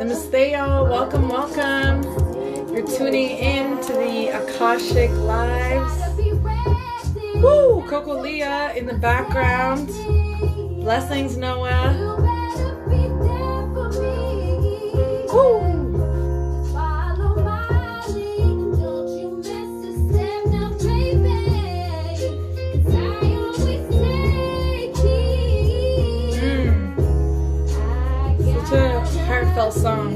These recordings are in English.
Namaste, y'all. Welcome, welcome. You're tuning in to the Akashic Lives. Woo! Coco Leah in the background. Blessings, Noah. Woo! Such a heartfelt song.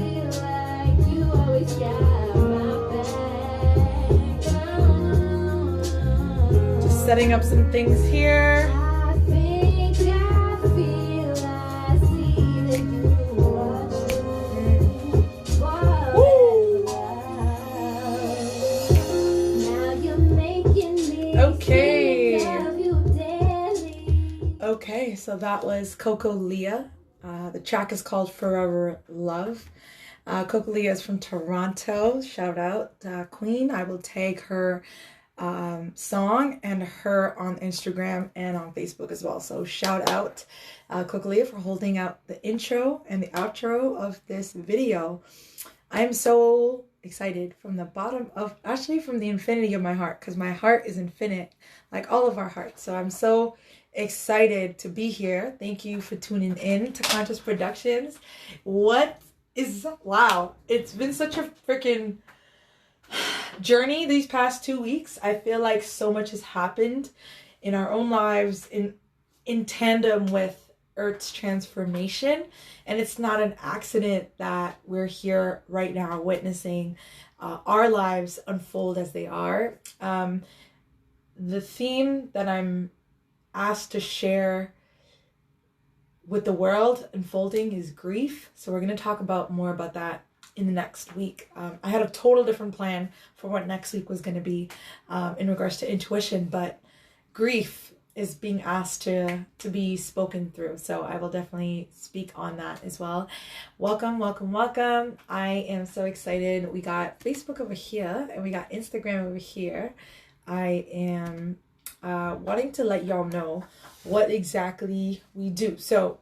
Just setting up some things here. Okay, so that was Coco Leah. The track is called Forever Love. Coco Leah is from Toronto. Shout out, Queen. I will tag her song and her on Instagram and on Facebook as well. So shout out Coco Leah for holding out the intro and the outro of this video. I'm so excited from the bottom of, actually from the infinity of my heart, because my heart is infinite, like all of our hearts. So I'm so excited to be here. Thank you for tuning in to Conxcious Productions. Wow, it's been such a freaking journey these past 2 weeks. I feel like so much has happened in our own lives in tandem with Earth's transformation, and it's not an accident that we're here right now witnessing our lives unfold as they are. The theme that I'm asked to share with the world unfolding is grief. So we're going to talk more about that in the next week. I had a total different plan for what next week was going to be in regards to intuition, but grief is being asked to be spoken through. So I will definitely speak on that as well. Welcome, welcome, welcome. I am so excited. We got Facebook over here and we got Instagram over here. I am wanting to let y'all know what exactly we do. So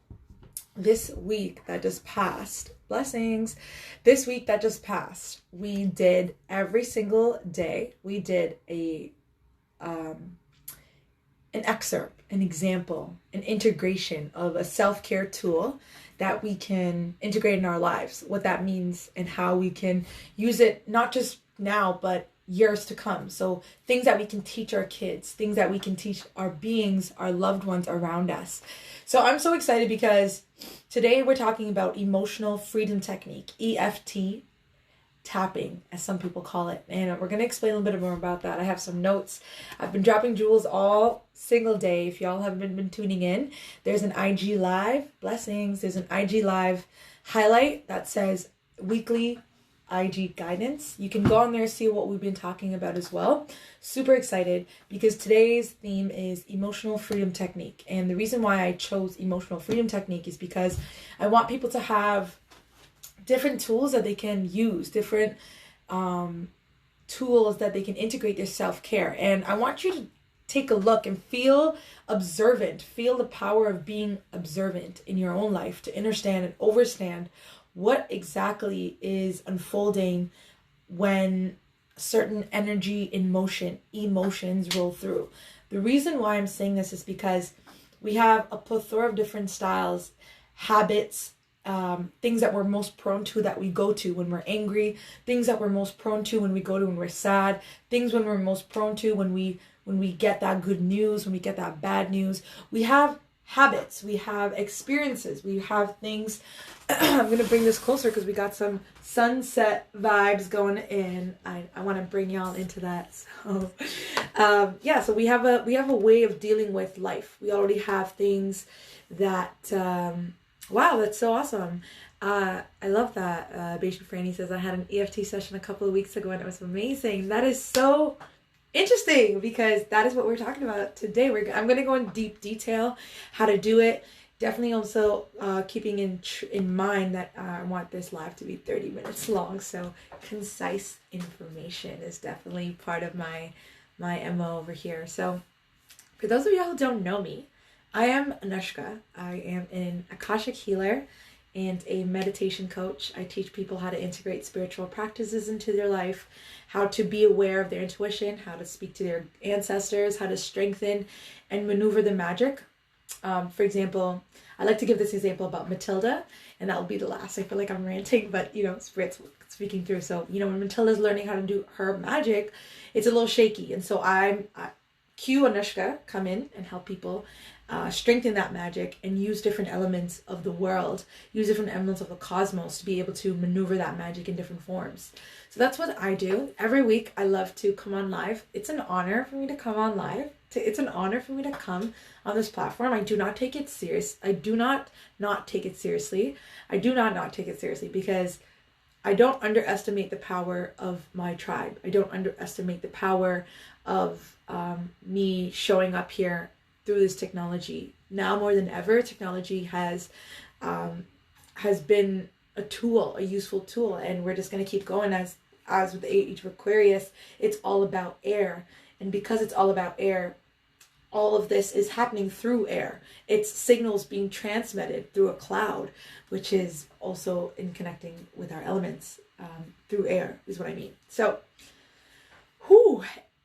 this week that just passed, blessings, this week that just passed, we did every single day, we did an excerpt, an example, an integration of a self-care tool that we can integrate in our lives, what that means and how we can use it, not just now, but years to come. So things that we can teach our kids, things that we can teach our beings, our loved ones around us. So I'm so excited because today we're talking about emotional freedom technique, EFT tapping, as some people call it. And we're going to explain a little bit more about that. I have some notes. I've been dropping jewels all single day. If y'all haven't been tuning in, there's an IG live, blessings. There's an IG live highlight that says weekly IG guidance. You can go on there, see what we've been talking about as well. Super excited because today's theme is emotional freedom technique. And the reason why I chose emotional freedom technique is because I want people to have different tools that they can use, different tools that they can integrate their self-care. And I want you to take a look and feel observant, feel the power of being observant in your own life to understand and overstand what exactly is unfolding when certain energy emotions roll through. The reason why I'm saying this is because we have a plethora of different styles, habits, things that we're most prone to that we go to when we're angry, things that we're most prone to when we go to when we're sad, things when we're most prone to when we get that good news, when we get that bad news. We have habits, we have experiences, we have things. I'm going to bring this closer because we got some sunset vibes going in. I want to bring y'all into that. So so we have a way of dealing with life. We already have things that wow, that's so awesome. I love that. Beijing Franny says I had an EFT session a couple of weeks ago and it was amazing. That is so interesting because that is what we're talking about today. I'm going to go in deep detail how to do it. Definitely also keeping in mind that I want this live to be 30 minutes long. So concise information is definitely part of my MO over here. So for those of y'all who don't know me, I am Anoushka. I am an Akashic healer and a meditation coach. I teach people how to integrate spiritual practices into their life, how to be aware of their intuition, how to speak to their ancestors, how to strengthen and maneuver the magic. For example, I like to give this example about Matilda, and that will be the last. I feel like I'm ranting, but Spirit's speaking through. So, when Matilda's learning how to do her magic, it's a little shaky. And so I cue Anoushka come in and help people strengthen that magic and use different elements of the world, use different elements of the cosmos to be able to maneuver that magic in different forms. So that's what I do. Every week I love to come on live. It's an honor for me to come on live. It's an honor for me to come on this platform. I do not take it serious. I do not take it seriously. I do not take it seriously because I don't underestimate the power of my tribe. I don't underestimate the power of me showing up here through this technology. Now more than ever, technology has been a tool, a useful tool, and we're just going to keep going as with the age of Aquarius. It's all about air, and because it's all about air, all of this is happening through air. It's signals being transmitted through a cloud, which is also in connecting with our elements through air, is what I mean. So,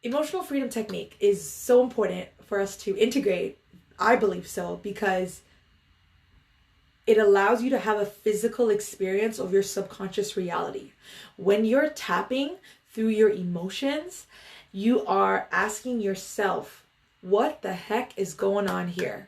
emotional freedom technique is so important for us to integrate. I believe so, because it allows you to have a physical experience of your subconscious reality. When you're tapping through your emotions, you are asking yourself, what the heck is going on here?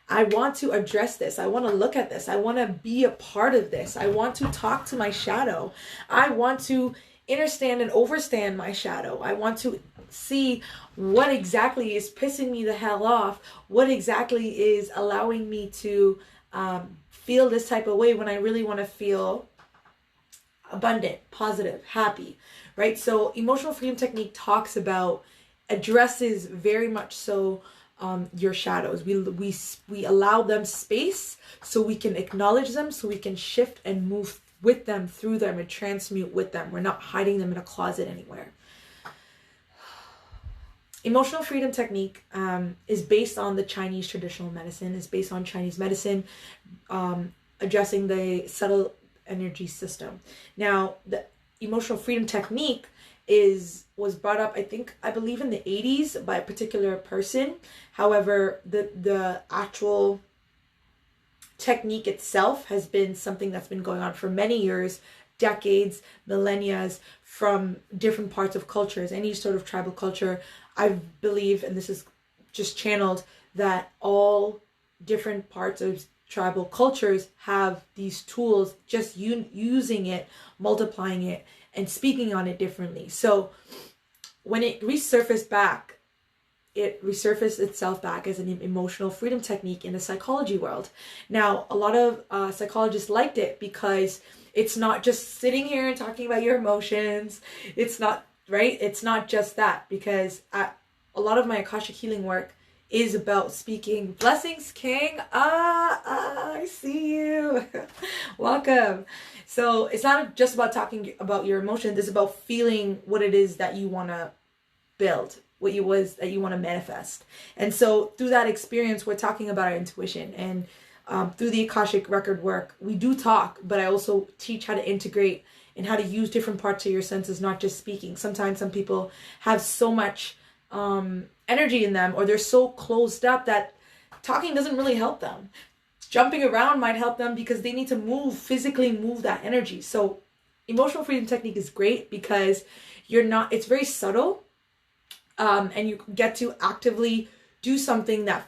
I want to address this. I want to look at this. I want to be a part of this. I want to talk to my shadow. I want to understand and overstand my shadow. I want to see what exactly is pissing me the hell off. What exactly is allowing me to feel this type of way when I really want to feel abundant, positive, happy, right? So emotional freedom technique addresses very much so your shadows. We allow them space so we can acknowledge them, so we can shift and move with them, through them, and transmute with them. We're not hiding them in a closet anywhere. Emotional freedom technique is based on the Chinese traditional medicine, is based on Chinese medicine, addressing the subtle energy system. Now, the emotional freedom technique was brought up, I believe in the 80s by a particular person. However, the actual technique itself has been something that's been going on for many years, decades, millennia, from different parts of cultures, any sort of tribal culture. I believe, and this is just channeled, that all different parts of tribal cultures have these tools, just using it, multiplying it, and speaking on it differently. So when it resurfaced itself back as an emotional freedom technique in the psychology world. Now, a lot of psychologists liked it because it's not just sitting here and talking about your emotions. It's not, right? It's not just that, because a lot of my Akashic healing work is about speaking. Blessings, King. I see you. Welcome. So it's not just about talking about your emotions. It's about feeling what it is that you want to build, that you want to manifest. And so through that experience, we're talking about our intuition. And through the Akashic record work, we do talk, but I also teach how to integrate and how to use different parts of your senses, not just speaking. Sometimes some people have so much energy in them, or they're so closed up that talking doesn't really help them. Jumping around might help them because they need to physically move that energy. So emotional freedom technique is great because it's very subtle, and you get to actively do something that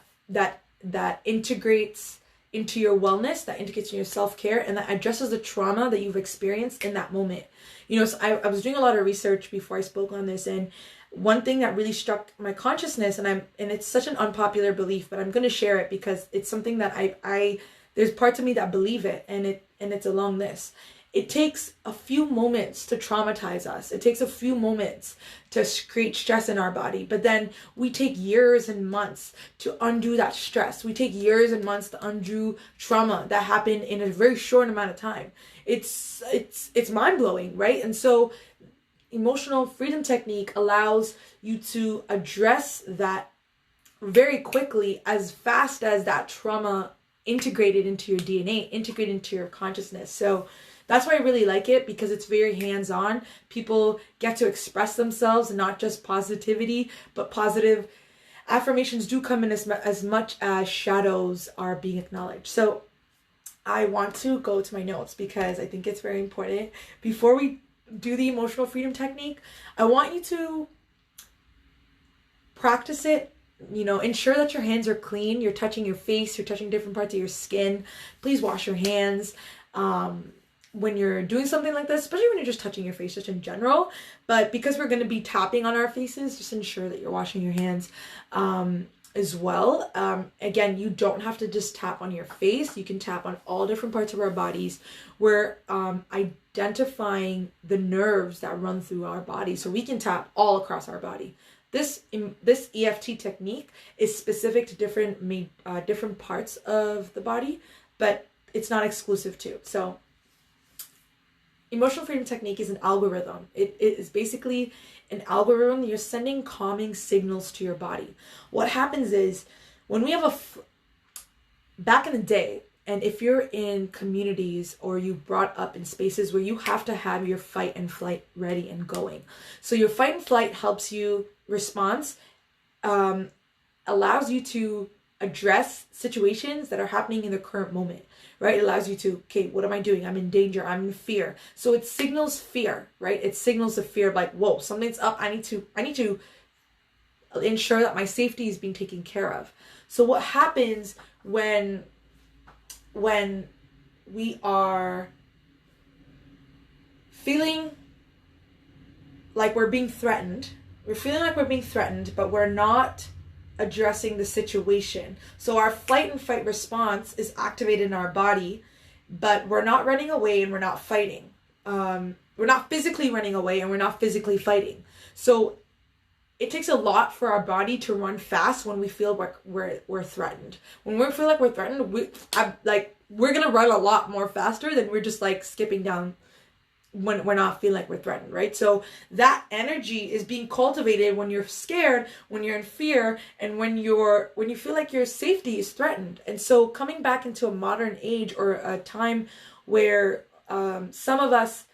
integrates into your wellness, that integrates in your self-care, and that addresses the trauma that you've experienced in that moment. So I was doing a lot of research before I spoke on this, and one thing that really struck my consciousness, and it's such an unpopular belief, but I'm going to share it because it's something that there's parts of me that believe it, and it's along this. It takes a few moments to traumatize us. It takes a few moments to create stress in our body, but then we take years and months to undo that stress. We take years and months to undo trauma that happened in a very short amount of time. It's mind-blowing, right? And so emotional freedom technique allows you to address that very quickly, as fast as that trauma integrated into your DNA, integrated into your consciousness. So that's why I really like it, because it's very hands-on. People get to express themselves, not just positivity, but positive affirmations do come in as much as shadows are being acknowledged. So I want to go to my notes because I think it's very important. Before we do the emotional freedom technique, I want you to practice it. You know, ensure that your hands are clean. You're touching your face, you're touching different parts of your skin. Please wash your hands when you're doing something like this, especially when you're just touching your face, just in general. But because we're going to be tapping on our faces, just ensure that you're washing your hands as well. Again, you don't have to just tap on your face. You can tap on all different parts of our bodies. We're identifying the nerves that run through our body, so we can tap all across our body. This EFT technique is specific to different parts of the body, but it's not exclusive to. So emotional freedom technique is an algorithm. It is basically an algorithm. You're sending calming signals to your body. What happens is, when we have back in the day, and if you're in communities or you brought up in spaces where you have to have your fight and flight ready and going. So your fight and flight helps you response, allows you to address situations that are happening in the current moment, right? It allows you to, okay, what am I doing? I'm in danger. I'm in fear. So it signals fear, right? It signals the fear of like, whoa, something's up. I need to ensure that my safety is being taken care of. So what happens when we are feeling like we're being threatened, but we're not addressing the situation. So our flight and fight response is activated in our body, but we're not running away and we're not fighting. We're not physically running away and we're not physically fighting. So it takes a lot for our body to run fast when we feel like we're threatened. When we feel like we're threatened, we're gonna run a lot more faster than we're just like skipping down when we're not feeling like we're threatened, right? So that energy is being cultivated when you're scared, when you're in fear, and when you feel like your safety is threatened. And so coming back into a modern age, or a time where some of us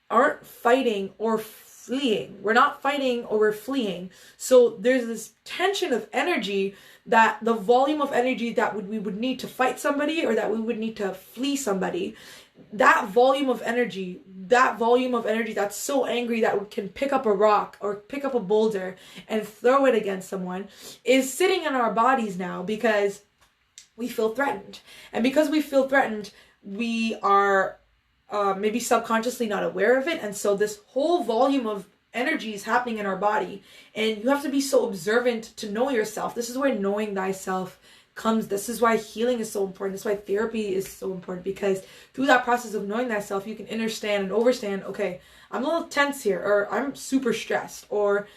aren't fighting or fleeing. We're not fighting or we're fleeing. So there's this tension of energy, that the volume of energy that we would need to fight somebody, or that we would need to flee somebody, that volume of energy that's so angry that we can pick up a rock or pick up a boulder and throw it against someone, is sitting in our bodies now because we feel threatened. And because we feel threatened, we are maybe subconsciously not aware of it. And so this whole volume of energy is happening in our body, and you have to be so observant to know yourself. This is where knowing thyself comes. This is why healing is so important. This is why therapy is so important, because through that process of knowing thyself, you can understand and overstand, okay, I'm a little tense here, or I'm super stressed, or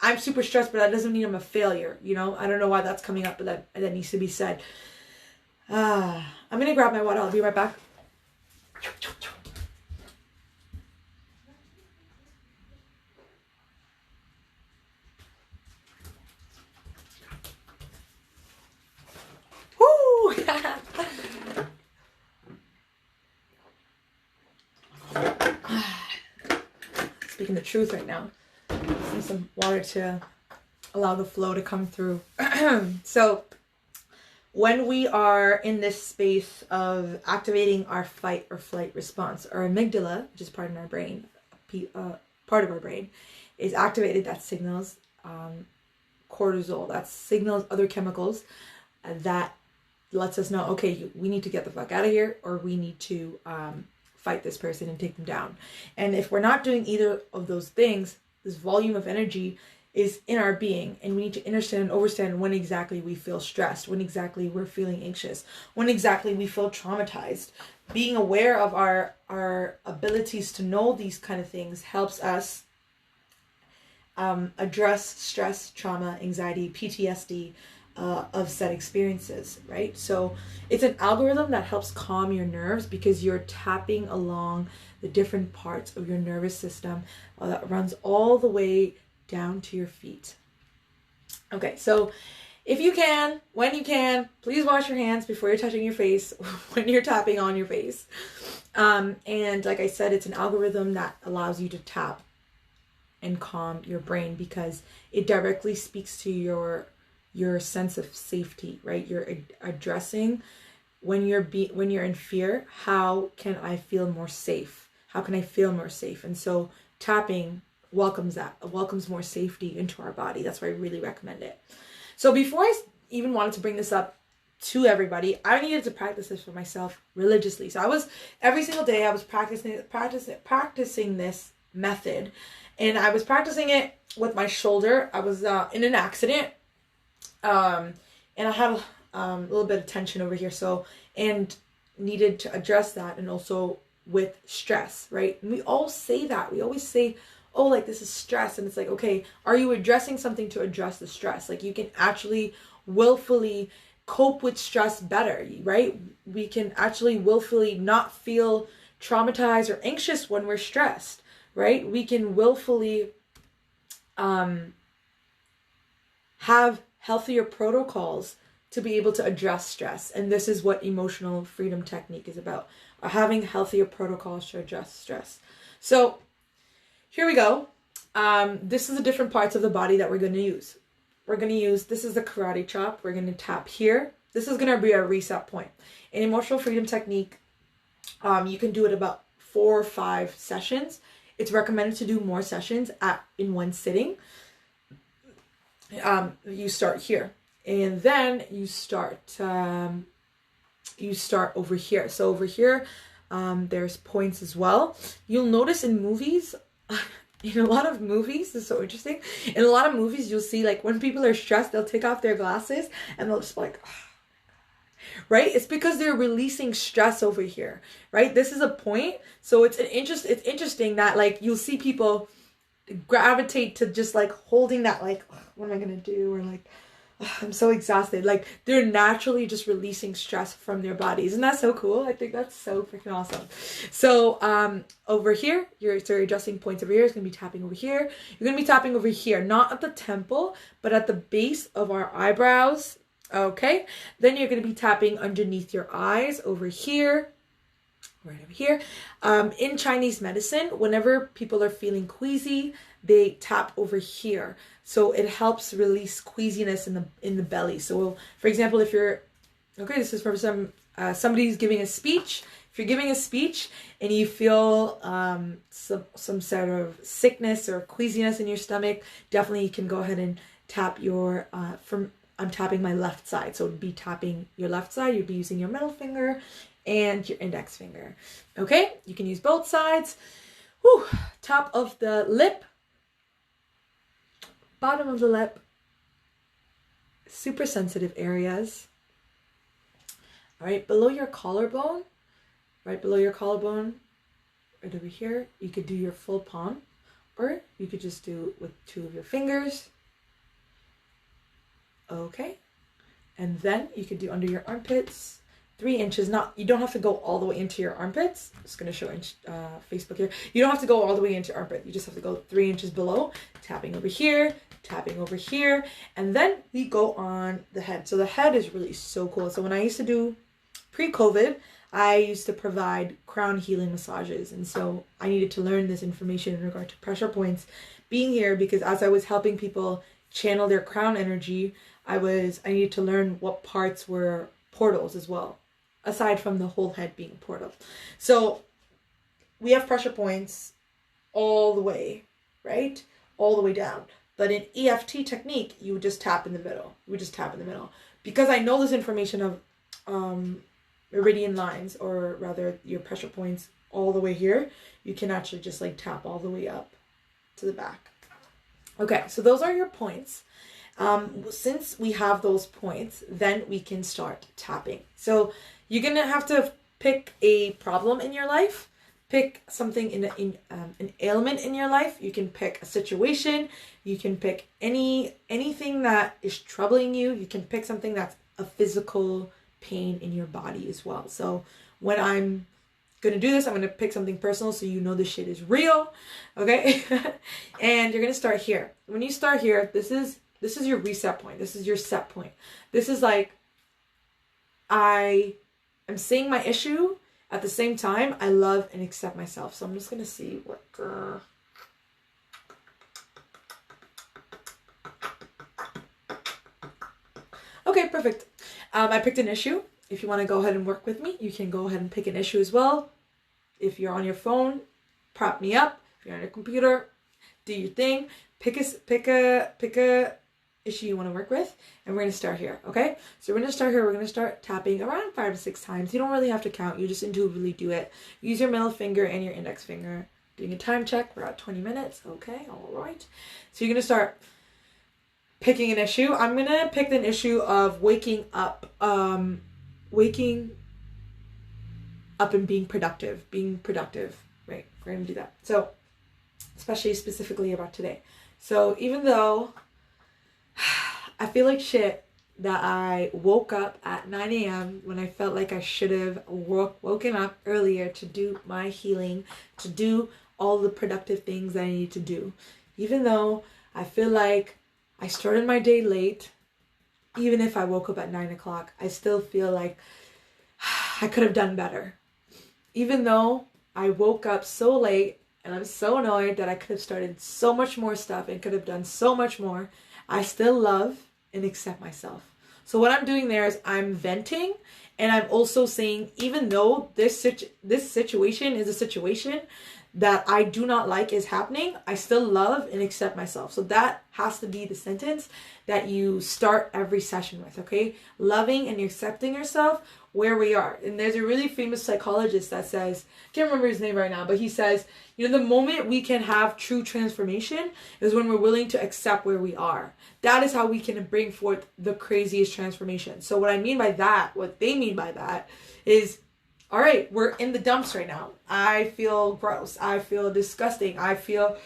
I'm super stressed, but that doesn't mean I'm a failure. You know, I don't know why that's coming up, but that needs to be said. I'm gonna grab my water. I'll be right back. Woo! Speaking the truth right now. Need some water to allow the flow to come through. So when we are in this space of activating our fight or flight response, our amygdala, which is part of our brain, is activated. That signals cortisol. That signals other chemicals that lets us know, okay, we need to get the fuck out of here, or we need to fight this person and take them down. And if we're not doing either of those things, this volume of energy is in our being, and we need to understand and overstand when exactly we feel stressed, when exactly we're feeling anxious, when exactly we feel traumatized. Being aware of our abilities to know these kind of things helps us address stress, trauma, anxiety, PTSD of said experiences, right? So it's an algorithm that helps calm your nerves, because you're tapping along the different parts of your nervous system that runs all the way down to your feet. Okay, so if you can, when you can, please wash your hands before you're touching your face when you're tapping on your face. And like I said, it's an algorithm that allows you to tap and calm your brain because it directly speaks to your sense of safety, right? You're addressing when you're in fear, how can I feel more safe? How can I feel more safe? And so tapping welcomes more safety into our body. That's why I really recommend it. So before I even wanted to bring this up to everybody, I needed to practice this for myself religiously. So every single day I was practicing this method, and I was practicing it with my shoulder. I was in an accident, and I had a little bit of tension over here, and needed to address that, and also with stress, right? And we all say that. We always say, oh, like this is stress, and it's like, okay, are you addressing something to address the stress? Like you can actually willfully cope with stress better, right? We can actually willfully not feel traumatized or anxious when we're stressed, right? We can willfully have healthier protocols to be able to address stress. And this is what emotional freedom technique is about, having healthier protocols to address stress. So here we go. This is the different parts of the body that we're going to use. This is the karate chop. We're going to tap here. This is going to be a reset point. In emotional freedom technique, you can do it about 4 or 5 sessions. It's recommended to do more sessions in one sitting. You start here, and then you start over here. So over here, there's points as well. You'll notice in movies, in a lot of movies, this is so interesting. In a lot of movies, you'll see like when people are stressed, they'll take off their glasses and they'll just be like, right? It's because they're releasing stress over here, right? This is a point. So it's interesting that like you'll see people gravitate to just like holding that, like, what am I gonna do? Or like, I'm so exhausted. Like they're naturally just releasing stress from their bodies. Isn't that so cool? I think that's so freaking awesome. So over here, you're adjusting points over here. It's gonna be tapping over here. You're gonna be tapping over here, not at the temple, but at the base of our eyebrows. Okay. Then you're gonna be tapping underneath your eyes over here. Right over here. In Chinese medicine, whenever people are feeling queasy, they tap over here. So it helps release queasiness in the belly. So for example, if you're, okay, this is from somebody's giving a speech. If you're giving a speech and you feel some sort of sickness or queasiness in your stomach, definitely you can go ahead and tap your, I'm tapping my left side. So it would be tapping your left side. You'd be using your middle finger and your index finger. Okay, you can use both sides. Whew. Top of the lip, bottom of the lip, super sensitive areas. All right, below your collarbone, right below your collarbone, right over here, you could do your full palm, or you could just do with 2 of your fingers. Okay, and then you could do under your armpits, 3 inches. You don't have to go all the way into your armpits. I'm just going to show Facebook here. You don't have to go all the way into your armpit. You just have to go 3 inches below, tapping over here, and then we go on the head. So the head is really so cool. So when I used to do pre-COVID, I used to provide crown healing massages. And so I needed to learn this information in regard to pressure points being here, because as I was helping people channel their crown energy, I needed to learn what parts were portals as well, aside from the whole head being a portal. So we have pressure points all the way, right? All the way down. But in EFT technique, you would just tap in the middle. Because I know this information of meridian lines, or rather your pressure points all the way here, you can actually just like tap all the way up to the back. Okay, so those are your points. Since we have those points, then we can start tapping. So you're going to have to pick a problem in your life, pick something in an ailment in your life. You can pick a situation. You can pick anything that is troubling you. You can pick something that's a physical pain in your body as well. So when I'm going to do this, I'm going to pick something personal so you know this shit is real. Okay. And you're going to start here. When you start here, this is This is your reset point. This is your set point. This is like, I am seeing my issue. At the same time, I love and accept myself. So I'm just going to see what... Okay, perfect. I picked an issue. If you want to go ahead and work with me, you can go ahead and pick an issue as well. If you're on your phone, prop me up. If you're on your computer, do your thing. Pick a issue you want to work with, and we're going to start here, okay? So we're going to start here. We're going to start tapping around 5 to 6 times. You don't really have to count. You just intuitively do it. Use your middle finger and your index finger. Doing a time check. We're at 20 minutes. Okay, all right. So you're going to start picking an issue. I'm going to pick an issue of waking up and being productive. Right, we're going to do that. So, especially specifically about today. So even though I feel like shit that I woke up at 9 a.m. when I felt like I should have woken up earlier to do my healing, to do all the productive things that I need to do. Even though I feel like I started my day late, even if I woke up at 9 o'clock, I still feel like I could have done better. Even though I woke up so late and I'm so annoyed that I could have started so much more stuff and could have done so much more, I still love and accept myself. So what I'm doing there is I'm venting, and I'm also saying, even though this situation is a situation that I do not like is happening, I still love and accept myself. So that has to be the sentence that you start every session with, okay? Loving and accepting yourself where we are. And there's a really famous psychologist that says, I can't remember his name right now, but he says, you know, the moment we can have true transformation is when we're willing to accept where we are. That is how we can bring forth the craziest transformation. So what I mean by that, what they mean by that is, all right, we're in the dumps right now. I feel gross. I feel disgusting. I feel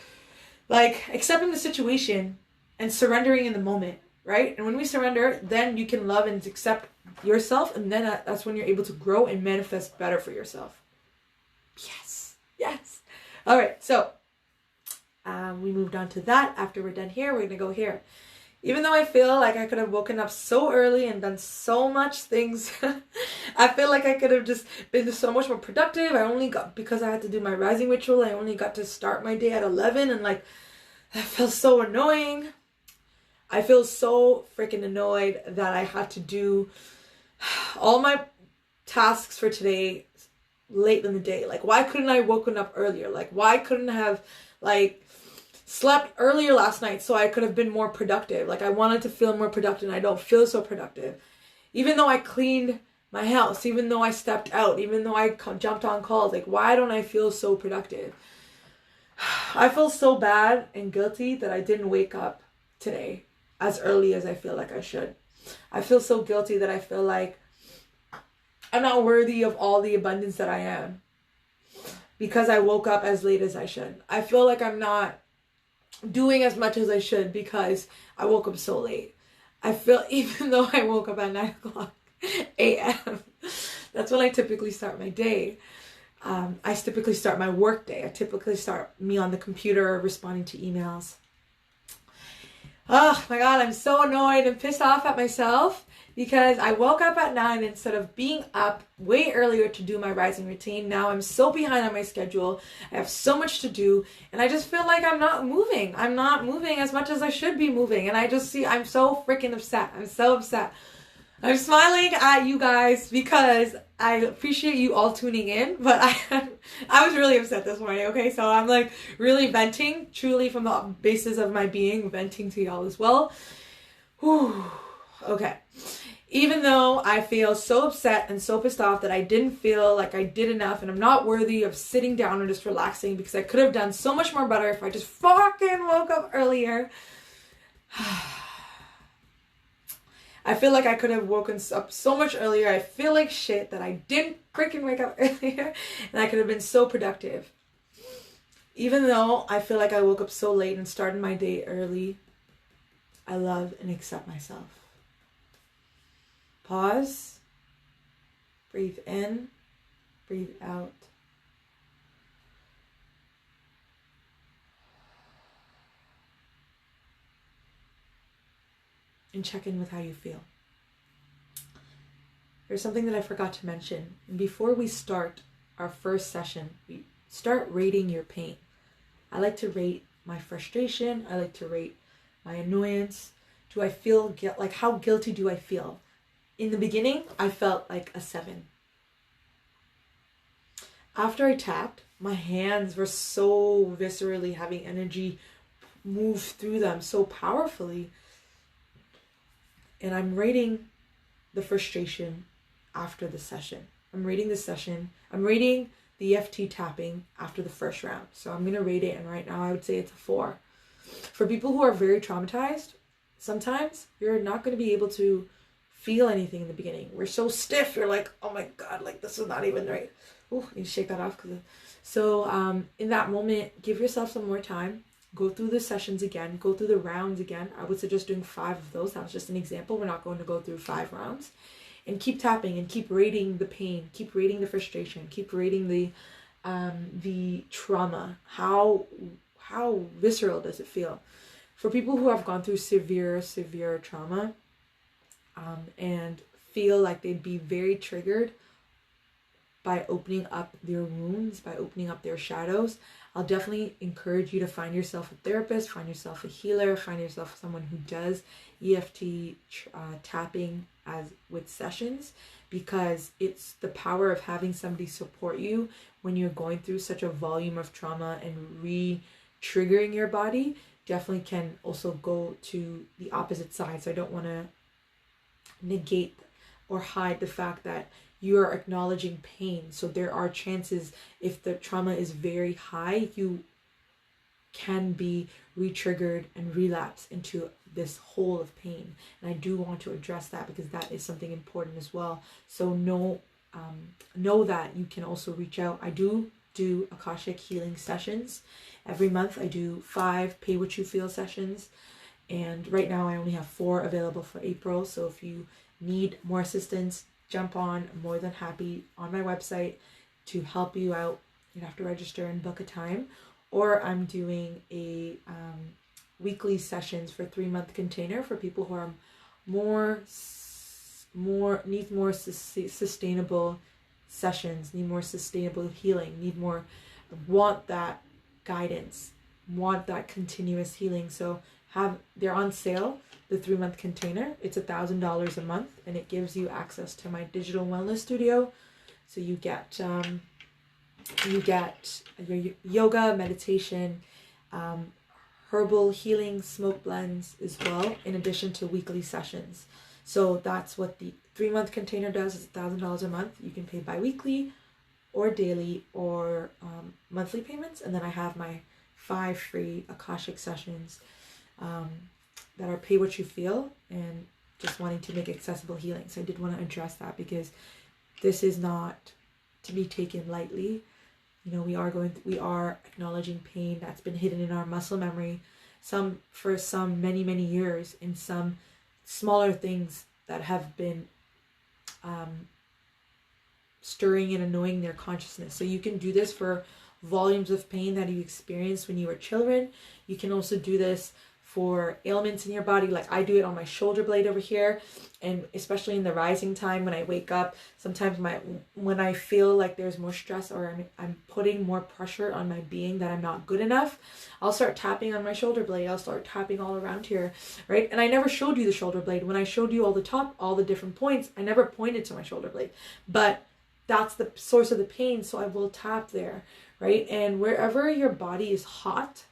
like accepting the situation and surrendering in the moment, right? And when we surrender, then you can love and accept yourself, and then that's when you're able to grow and manifest better for yourself. Yes. All right, so we moved on to that. After we're done here, we're going to go here. Even though I feel like I could have woken up so early and done so much things, I feel like I could have just been so much more productive. Because I had to do my rising ritual, I only got to start my day at 11, and like, that felt so annoying. I feel so freaking annoyed that I had to do all my tasks for today late in the day. Like, why couldn't I woken up earlier? Like, why couldn't I have slept earlier last night so I could have been more productive? Like, I wanted to feel more productive, and I don't feel so productive. Even though I cleaned my house, even though I stepped out, even though I jumped on calls, like, why don't I feel so productive? I feel so bad and guilty that I didn't wake up today as early as I feel like I should. I feel so guilty that I feel like I'm not worthy of all the abundance that I am because I woke up as late as I should. I feel like I'm not doing as much as I should because I woke up so late. I feel, even though I woke up at 9 o'clock a.m., that's when I typically start my day. I typically start my work day. I typically start me on the computer responding to emails. Oh my God, I'm so annoyed and pissed off at myself because I woke up at 9 instead of being up way earlier to do my rising routine. Now I'm so behind on my schedule. I have so much to do, and I just feel like I'm not moving. I'm not moving as much as I should be moving, and I'm so freaking upset. I'm so upset. I'm smiling at you guys because I appreciate you all tuning in, but I was really upset this morning, okay? So I'm like really venting, truly from the basis of my being, venting to y'all as well. Whew. Okay. Even though I feel so upset and so pissed off that I didn't feel like I did enough and I'm not worthy of sitting down and just relaxing because I could have done so much more better if I just fucking woke up earlier. I feel like I could have woken up so much earlier. I feel like shit that I didn't freaking wake up earlier, and I could have been so productive. Even though I feel like I woke up so late and started my day early, I love and accept myself. Pause. Breathe in. Breathe out. and check in with how you feel. There's something that I forgot to mention. Before we start our first session, we start rating your pain. I like to rate my frustration. I like to rate my annoyance. Do I feel guilt? Like, how guilty do I feel? In the beginning, I felt like a 7. After I tapped, my hands were so viscerally having energy move through them so powerfully. And I'm rating the frustration after the session. I'm rating the EFT tapping after the first round. So I'm going to rate it, and right now I would say it's a 4. For people who are very traumatized, sometimes you're not going to be able to feel anything in the beginning. We're so stiff, you're like, oh my God, like this is not even right. Ooh, you shake that off. So in that moment, give yourself some more time. Go through the sessions again. Go through the rounds again. I would suggest doing 5 of those. That was just an example. We're not going to go through 5 rounds. And keep tapping and keep rating the pain. Keep rating the frustration. Keep rating the trauma. How visceral does it feel? For people who have gone through severe trauma and feel like they'd be very triggered by opening up their wounds, by opening up their shadows, I'll definitely encourage you to find yourself a therapist, find yourself a healer, find yourself someone who does EFT tapping as with sessions, because it's the power of having somebody support you when you're going through such a volume of trauma, and re-triggering your body definitely can also go to the opposite side. So I don't want to negate or hide the fact that you are acknowledging pain. So there are chances, if the trauma is very high, you can be re-triggered and relapse into this hole of pain. And I do want to address that, because that is something important as well. So know that you can also reach out. I do Akashic healing sessions every month. I do 5 pay what you feel sessions, and right now I only have 4 available for April. So if you need more assistance, jump on. I'm more than happy on my website to help you out. You have to register and book a time. Or I'm doing a weekly sessions for 3-month container for people who are need more sustainable sessions, need more sustainable healing, want that guidance, want that continuous healing. So they're on sale. The 3-month container, it's $1,000 a month, and it gives you access to my digital wellness studio. So you get your yoga, meditation, herbal healing, smoke blends as well, in addition to weekly sessions. So that's what the 3-month container does. It's $1,000 a month. You can pay bi-weekly or daily or monthly payments. And then I have my 5 free Akashic sessions that are pay what you feel, and just wanting to make accessible healing. So I did want to address that, because this is not to be taken lightly. You know, we are acknowledging pain that's been hidden in our muscle memory, for many years, in some smaller things that have been stirring and annoying their consciousness. So you can do this for volumes of pain that you experienced when you were children. You can also do this for ailments in your body. Like I do it on my shoulder blade over here, and especially in the rising time when I wake up, sometimes when I feel like there's more stress, or I'm putting more pressure on my being that I'm not good enough, I'll start tapping on my shoulder blade. I'll start tapping all around here, right? And I never showed you the shoulder blade. When I showed you all the different points, I never pointed to my shoulder blade, but that's the source of the pain. So I will tap there, right? And wherever your body is hot,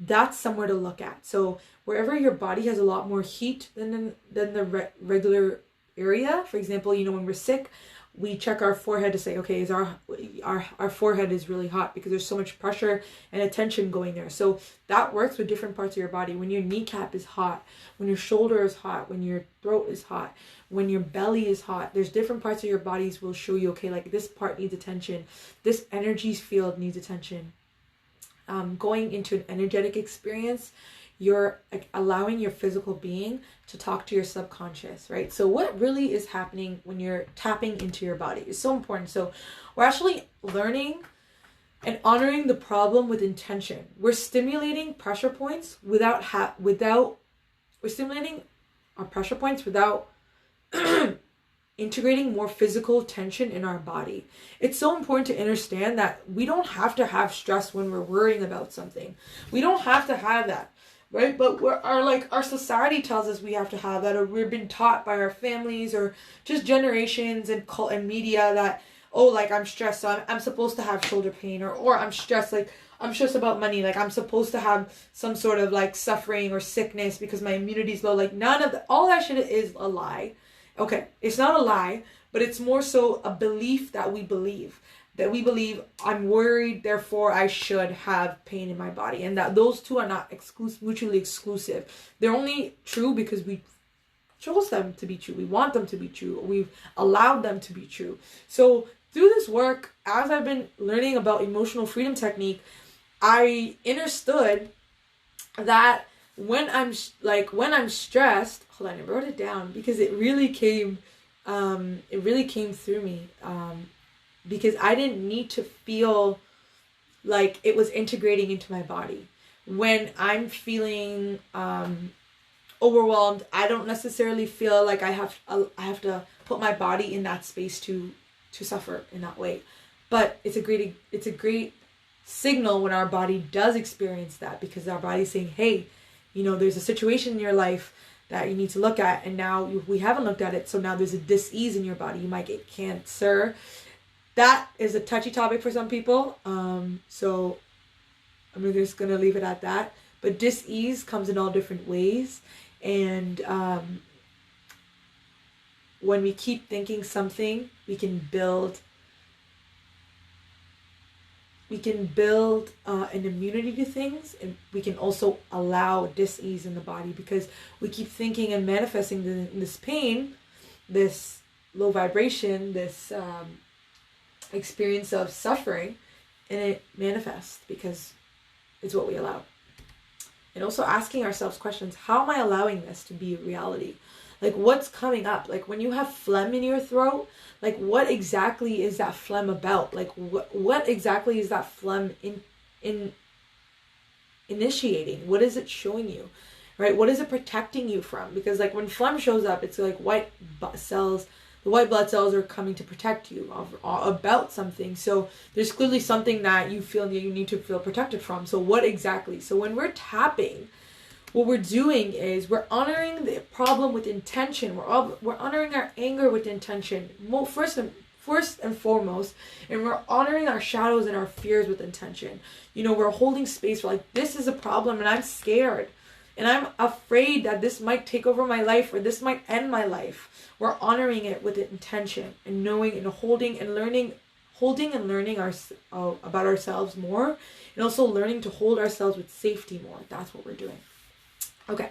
that's somewhere to look at. So wherever your body has a lot more heat than the regular area, for example, you know, when we're sick, we check our forehead to say, okay, is our forehead is really hot, because there's so much pressure and attention going there. So that works with different parts of your body. When your kneecap is hot, when your shoulder is hot, when your throat is hot, when your belly is hot, there's different parts of your bodies will show you, okay, like this part needs attention, this energy field needs attention. Going into an energetic experience, you're allowing your physical being to talk to your subconscious, right? So what really is happening when you're tapping into your body is so important. So we're actually learning and honoring the problem with intention. We're stimulating pressure points we're stimulating our pressure points without integrating more physical tension in our body. It's so important to understand that we don't have to have stress when we're worrying about something. We don't have to have that, right? But our society tells us we have to have that, or we've been taught by our families or just generations and media that, oh, like I'm stressed, so I'm supposed to have shoulder pain, or I'm stressed, like I'm stressed about money, like I'm supposed to have some sort of like suffering or sickness because my immunity's low. Like all that shit is a lie. Okay, it's not a lie, but it's more so a belief that we believe. That we believe I'm worried, therefore I should have pain in my body. And that those two are not mutually exclusive. They're only true because we chose them to be true. We want them to be true. We've allowed them to be true. So through this work, as I've been learning about emotional freedom technique, I understood that when I'm stressed, hold on, I wrote it down because it really came through me, because I didn't need to feel like it was integrating into my body. When I'm feeling overwhelmed, I don't necessarily feel like I have to put my body in that space to suffer in that way. But it's a great signal when our body does experience that, because our body's saying, hey, you know, there's a situation in your life that you need to look at, and now we haven't looked at it, so now there's a dis-ease in your body. You might get cancer. That is a touchy topic for some people, so I'm just going to leave it at that. But dis-ease comes in all different ways, and when we keep thinking something, we can build an immunity to things, and we can also allow dis-ease in the body because we keep thinking and manifesting this pain, this low vibration, this experience of suffering, and it manifests because it's what we allow. And also asking ourselves questions: how am I allowing this to be a reality? Like, what's coming up? Like, when you have phlegm in your throat, like, what exactly is that phlegm about? Like, what exactly is that phlegm in initiating? What is it showing you, right? What is it protecting you from? Because, like, when phlegm shows up, it's like white cells. The white blood cells are coming to protect you about something. So there's clearly something that you feel that you need to feel protected from. So what exactly? So when we're tapping, what we're doing is we're honoring the problem with intention. We're honoring our anger with intention, first and foremost, and we're honoring our shadows and our fears with intention. You know, we're holding space for, like, this is a problem and I'm scared and I'm afraid that this might take over my life or this might end my life. We're honoring it with intention and knowing and holding and learning about ourselves more, and also learning to hold ourselves with safety more. That's what we're doing. Okay,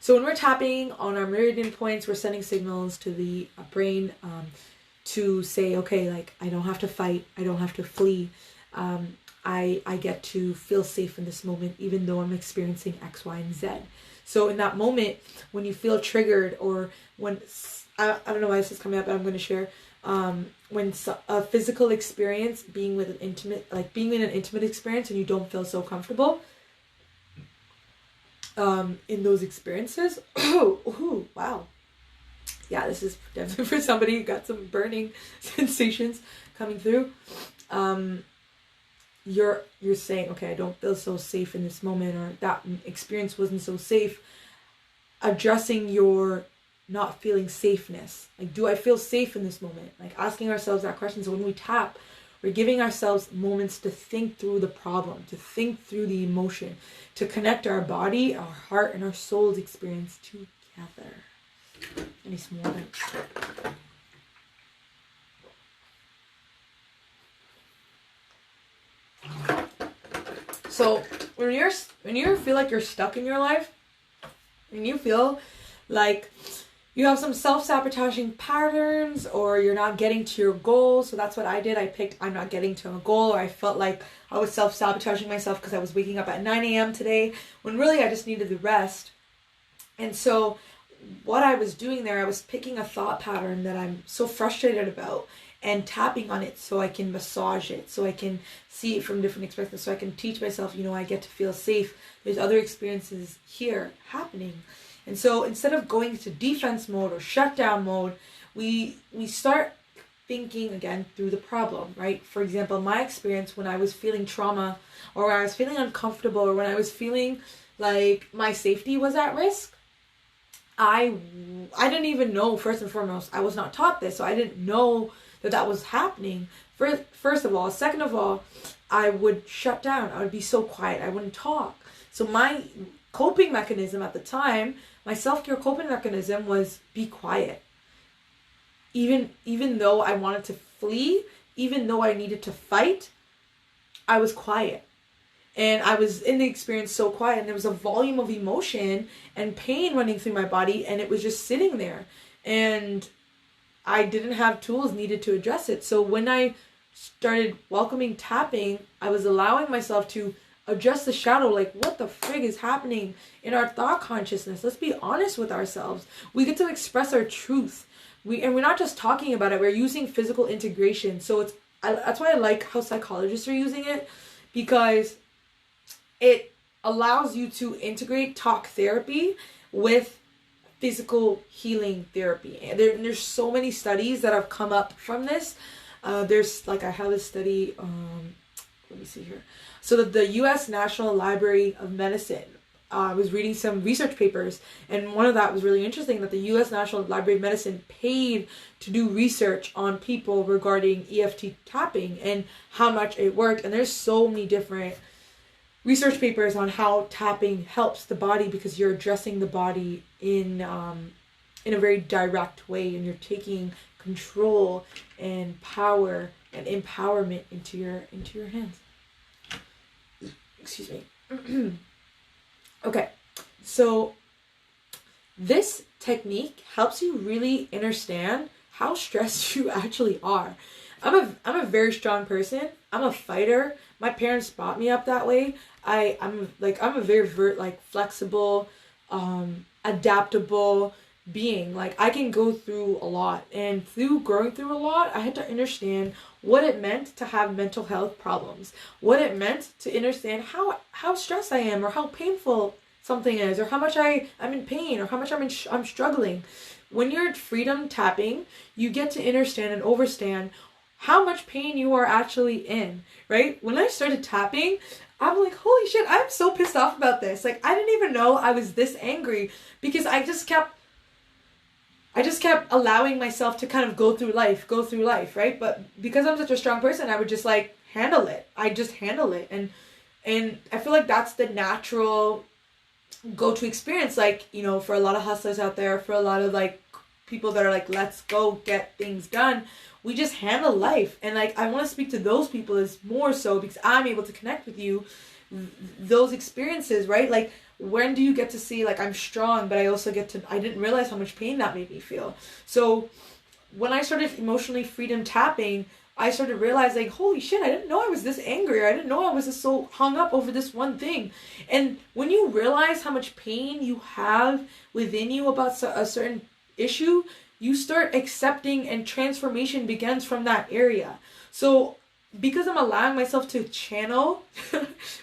so when we're tapping on our meridian points, we're sending signals to the brain to say, okay, like, I don't have to fight, I don't have to flee. I get to feel safe in this moment, even though I'm experiencing X, Y, and Z. So in that moment, when you feel triggered, or when, I don't know why this is coming up, but I'm going to share, when a physical experience, being in an intimate experience and you don't feel so comfortable, in those experiences, oh, wow. Yeah, this is definitely for somebody who got some burning sensations coming through. You're saying, okay, I don't feel so safe in this moment, or that experience wasn't so safe. Addressing your not feeling safeness. Like, do I feel safe in this moment? Like, asking ourselves that question. So when we tap, we're giving ourselves moments to think through the problem, to think through the emotion, to connect our body, our heart, and our soul's experience together. I need some water. So when you feel like you're stuck in your life, when you feel like you have some self-sabotaging patterns, or you're not getting to your goals. So that's what I did. I picked, I'm not getting to a goal, or I felt like I was self-sabotaging myself because I was waking up at 9 a.m. today, when really I just needed the rest. And so what I was doing there, I was picking a thought pattern that I'm so frustrated about and tapping on it so I can massage it, so I can see it from different perspectives, so I can teach myself, you know, I get to feel safe. There's other experiences here happening. And so instead of going into defense mode or shutdown mode, we start thinking again through the problem, right? For example, my experience when I was feeling trauma, or when I was feeling uncomfortable, or when I was feeling like my safety was at risk, I didn't even know, first and foremost, I was not taught this, so I didn't know that was happening. First of all. Second of all, I would shut down. I would be so quiet. I wouldn't talk. So my coping mechanism at the time, my self-care coping mechanism was be quiet. Even though I wanted to flee, even though I needed to fight, I was quiet. And I was in the experience so quiet, and there was a volume of emotion and pain running through my body, and it was just sitting there. And I didn't have tools needed to address it. So when I started welcoming tapping, I was allowing myself to address the shadow, like what the frig is happening in our thought consciousness. Let's be honest with ourselves. We get to express our truth. We're not just talking about it, we're using physical integration. So that's why I like how psychologists are using it, because it allows you to integrate talk therapy with physical healing therapy. And there's so many studies that have come up from this. There's like, I have a study, let me see here. So the U.S. National Library of Medicine, I was reading some research papers, and one of that was really interesting, that the U.S. National Library of Medicine paid to do research on people regarding EFT tapping and how much it worked. And there's so many different research papers on how tapping helps the body, because you're addressing the body in a very direct way, and you're taking control and power and empowerment into your hands. Excuse me. Okay, so this technique helps you really understand how stressed you actually are. I'm a very strong person. I'm a fighter. My parents brought me up that way. I'm a very flexible, adaptable being. Like, I can go through a lot, and through growing through a lot, I had to understand what it meant to have mental health problems, what it meant to understand how stressed I am, or how painful something is, or how much I'm in pain, or how much I'm struggling. When you're freedom tapping, you get to understand and overstand how much pain you are actually in, right? When I started tapping, I'm like, holy shit, I'm so pissed off about this. Like, I didn't even know I was this angry, because I just kept allowing myself to kind of go through life, right? But because I'm such a strong person, I would just like handle it. I just handle it. And I feel like that's the natural go-to experience. Like, you know, for a lot of hustlers out there, for a lot of like people that are like, let's go get things done, we just handle life. And like, I want to speak to those people as more so, because I'm able to connect with you, those experiences, right? Like, when do you get to see, like, I'm strong, but I also I didn't realize how much pain that made me feel. So when I started emotionally freedom tapping, I started realizing, holy shit, I didn't know I was this angry. I didn't know I was just so hung up over this one thing. And when you realize how much pain you have within you about a certain issue, you start accepting, and transformation begins from that area. So because I'm allowing myself to channel,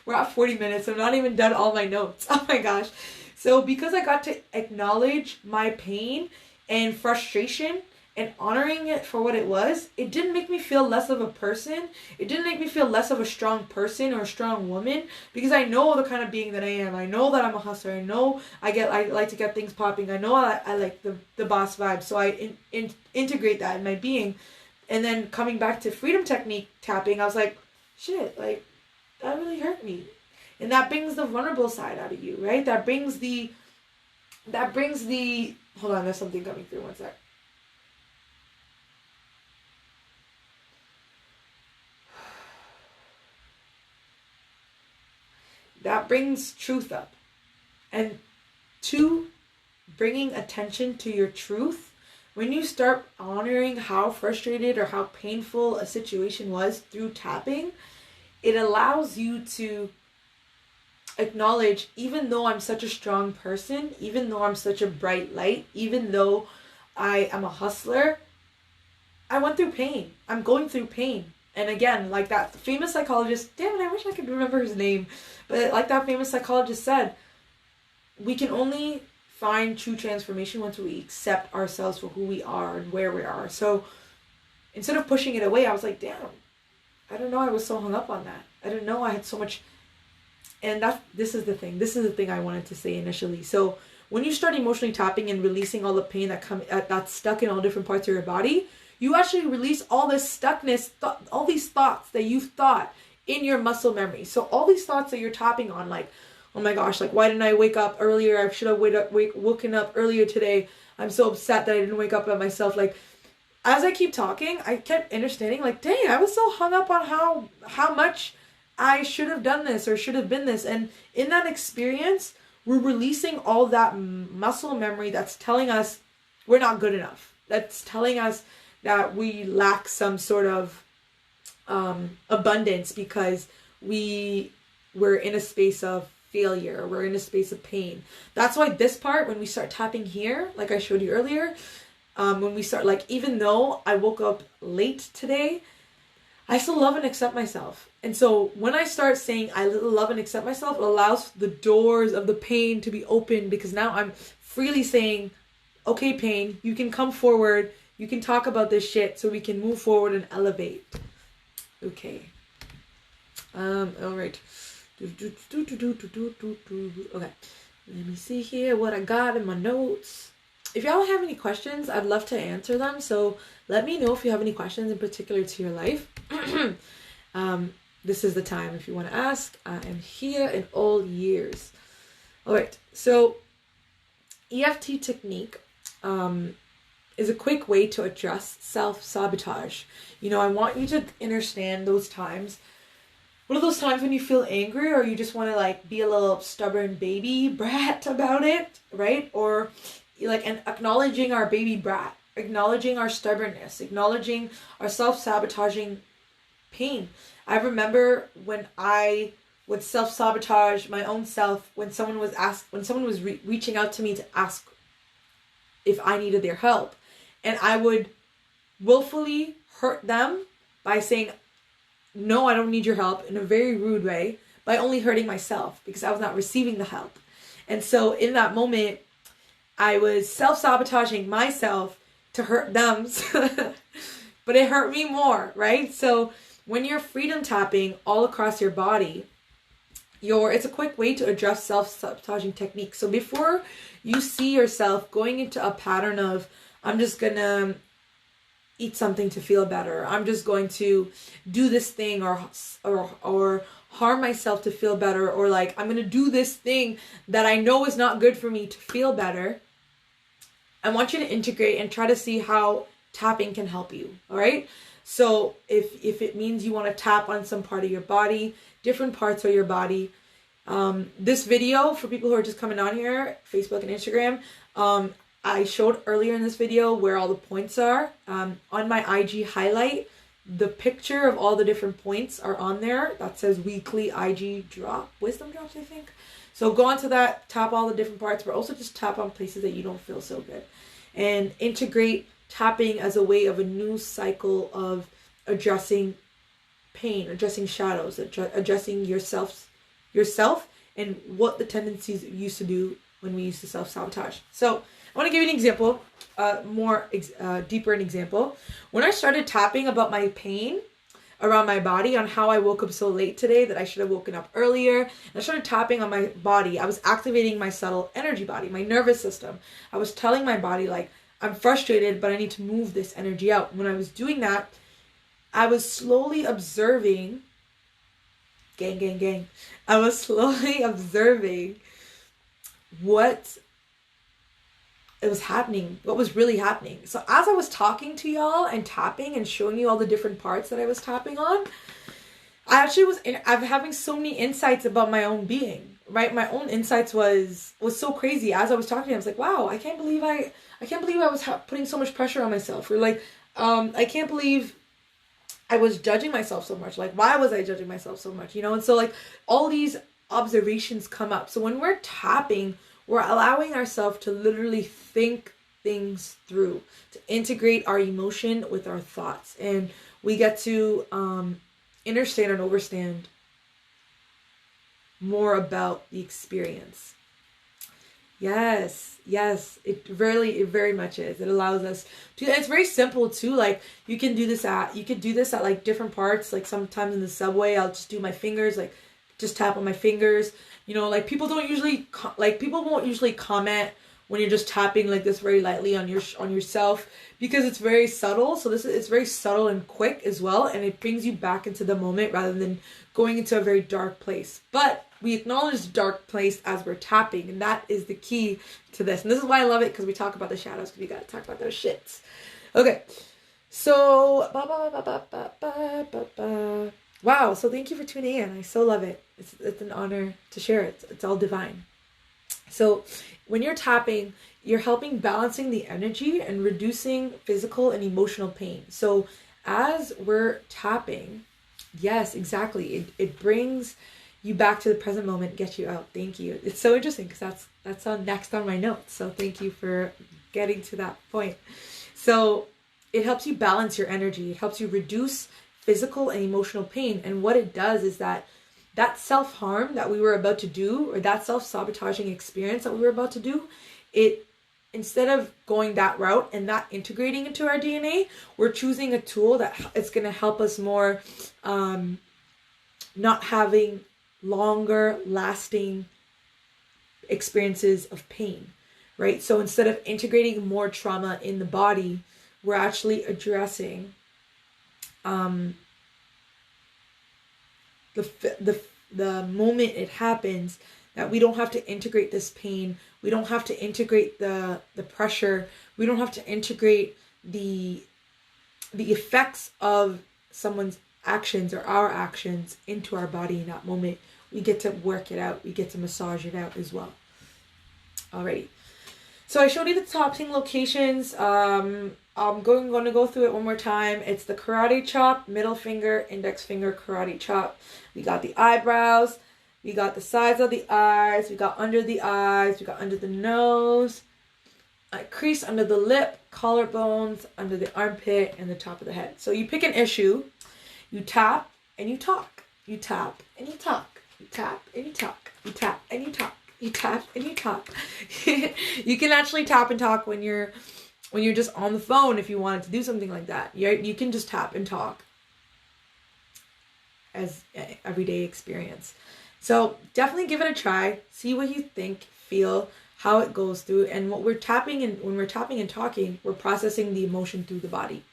we're at 40 minutes. I'm not even done all my notes. Oh my gosh. So because I got to acknowledge my pain and frustration and honoring it for what it was, it didn't make me feel less of a person. It didn't make me feel less of a strong person or a strong woman, because I know the kind of being that I am. I know that I'm a hustler. I know I like to get things popping. I know I like the boss vibe. So I integrate that in my being. And then coming back to freedom technique tapping, I was like, shit, like, that really hurt me. And that brings the vulnerable side out of you, right? That brings the, hold on, there's something coming through, one sec. That brings truth up. And to bringing attention to your truth, when you start honoring how frustrated or how painful a situation was through tapping, it allows you to acknowledge, even though I'm such a strong person, even though I'm such a bright light, even though I am a hustler, I went through pain. I'm going through pain. And again, like that famous psychologist, damn it, I wish I could remember his name, but like that famous psychologist said, we can only find true transformation once we accept ourselves for who we are and where we are. So instead of pushing it away, I was like, damn, I don't know I was so hung up on that. I didn't know I had so much. And this is the thing I wanted to say initially. So when you start emotionally tapping and releasing all the pain that's stuck in all different parts of your body, you actually release all this stuckness, all these thoughts that you've thought in your muscle memory. So all these thoughts that you're tapping on, like, oh my gosh, like, why didn't I wake up earlier? I should have woken up earlier today. I'm so upset that I didn't wake up by myself. Like, as I keep talking, I kept understanding, like, dang, I was so hung up on how much I should have done this or should have been this. And in that experience, we're releasing all that muscle memory that's telling us we're not good enough. That's telling us that we lack some sort of abundance because we're in a space of failure. We're in a space of pain. That's why this part, when we start tapping here, like I showed you earlier, when we start, like, even though I woke up late today, I still love and accept myself. And so when I start saying I love and accept myself, it allows the doors of the pain to be open, because now I'm freely saying, okay, pain, you can come forward. You can talk about this shit so we can move forward and elevate. Okay. All right. Okay. Let me see here what I got in my notes. If y'all have any questions, I'd love to answer them. So let me know if you have any questions in particular to your life. This is the time if you want to ask. I am here in all years. All right. So EFT technique is a quick way to address self-sabotage. You know, I want you to understand those times. What are those times when you feel angry or you just want to, like, be a little stubborn baby brat about it, right? Or like, and acknowledging our baby brat, acknowledging our stubbornness, acknowledging our self-sabotaging pain. I remember when I would self-sabotage my own self when someone was reaching out to me to ask if I needed their help. And I would willfully hurt them by saying, no, I don't need your help, in a very rude way, by only hurting myself because I was not receiving the help. And so in that moment, I was self-sabotaging myself to hurt them, but it hurt me more, right? So when you're freedom tapping all across your body, it's a quick way to address self-sabotaging techniques. So before you see yourself going into a pattern of, I'm just gonna eat something to feel better, I'm just going to do this thing or harm myself to feel better, or like, I'm gonna do this thing that I know is not good for me to feel better, I want you to integrate and try to see how tapping can help you. All right. So if it means you want to tap on some part of your body, different parts of your body, this video, for people who are just coming on here, Facebook and Instagram, I showed earlier in this video where all the points are. On my IG highlight, the picture of all the different points are on there. That says weekly IG wisdom drops, I think. So go onto that, tap all the different parts, but also just tap on places that you don't feel so good. And integrate tapping as a way of a new cycle of addressing pain, addressing shadows, addressing yourself and what the tendencies used to do when we used to self-sabotage. So I want to give you an example, deeper an example. When I started tapping about my pain around my body, on how I woke up so late today that I should have woken up earlier, and I started tapping on my body, I was activating my subtle energy body, my nervous system. I was telling my body, like, I'm frustrated, but I need to move this energy out. When I was doing that, I was slowly observing, I was slowly observing what was happening, what was really happening. So as I was talking to y'all and tapping and showing you all the different parts that I was tapping on, I'm having so many insights about my own being, right? My own insights was so crazy. As I was talking, I was like, wow, I can't believe I was putting so much pressure on myself. Or like, I can't believe I was judging myself so much. Like, why was I judging myself so much? You know? And so like all these observations come up. So when we're tapping, we're allowing ourselves to literally think things through, to integrate our emotion with our thoughts. And we get to understand and overstand more about the experience. Yes, yes, it very much is. It allows us to, it's very simple too. Like you can do this at like different parts. Like sometimes in the subway, I'll just do my fingers, like just tap on my fingers. You know, like people don't usually, people won't usually comment when you're just tapping like this very lightly on yourself, because it's very subtle. So it's very subtle and quick as well, and it brings you back into the moment rather than going into a very dark place. But we acknowledge the dark place as we're tapping, and that is the key to this. And this is why I love it, because we talk about the shadows, because we got to talk about those shits. Okay, so wow, so thank you for tuning in. I so love it. It's an honor to share it. It's all divine. So when you're tapping, you're helping balancing the energy and reducing physical and emotional pain. So as we're tapping, yes, exactly, it brings you back to the present moment, get you out. Thank you. It's so interesting because that's on next on my notes. So thank you for getting to that point. So it helps you balance your energy. It helps you reduce physical and emotional pain. And what it does is that self-harm that we were about to do, or that self-sabotaging experience that we were about to do, it, instead of going that route and that integrating into our DNA, we're choosing a tool that it's going to help us more, not having longer lasting experiences of pain, right? So instead of integrating more trauma in the body, we're actually addressing the moment it happens, that we don't have to integrate this pain, we don't have to integrate the pressure, we don't have to integrate the effects of someone's actions or our actions into our body in that moment. We get to work it out, we get to massage it out as well. Alrighty, so I showed you the tapping locations. I'm going to go through it one more time. It's the karate chop, middle finger, index finger, karate chop. We got the eyebrows, we got the sides of the eyes, we got under the eyes, we got under the nose, a crease under the lip, collarbones, under the armpit, and the top of the head. So you pick an issue, you tap and you talk. You tap and you talk. You tap and you talk. You tap and you talk. You tap and you talk. You can actually tap and talk when you're just on the phone, if you wanted to do something like that. You can just tap and talk as an everyday experience. So definitely give it a try. See what you think, feel, how it goes through. And what we're tapping, and when we're tapping and talking, we're processing the emotion through the body.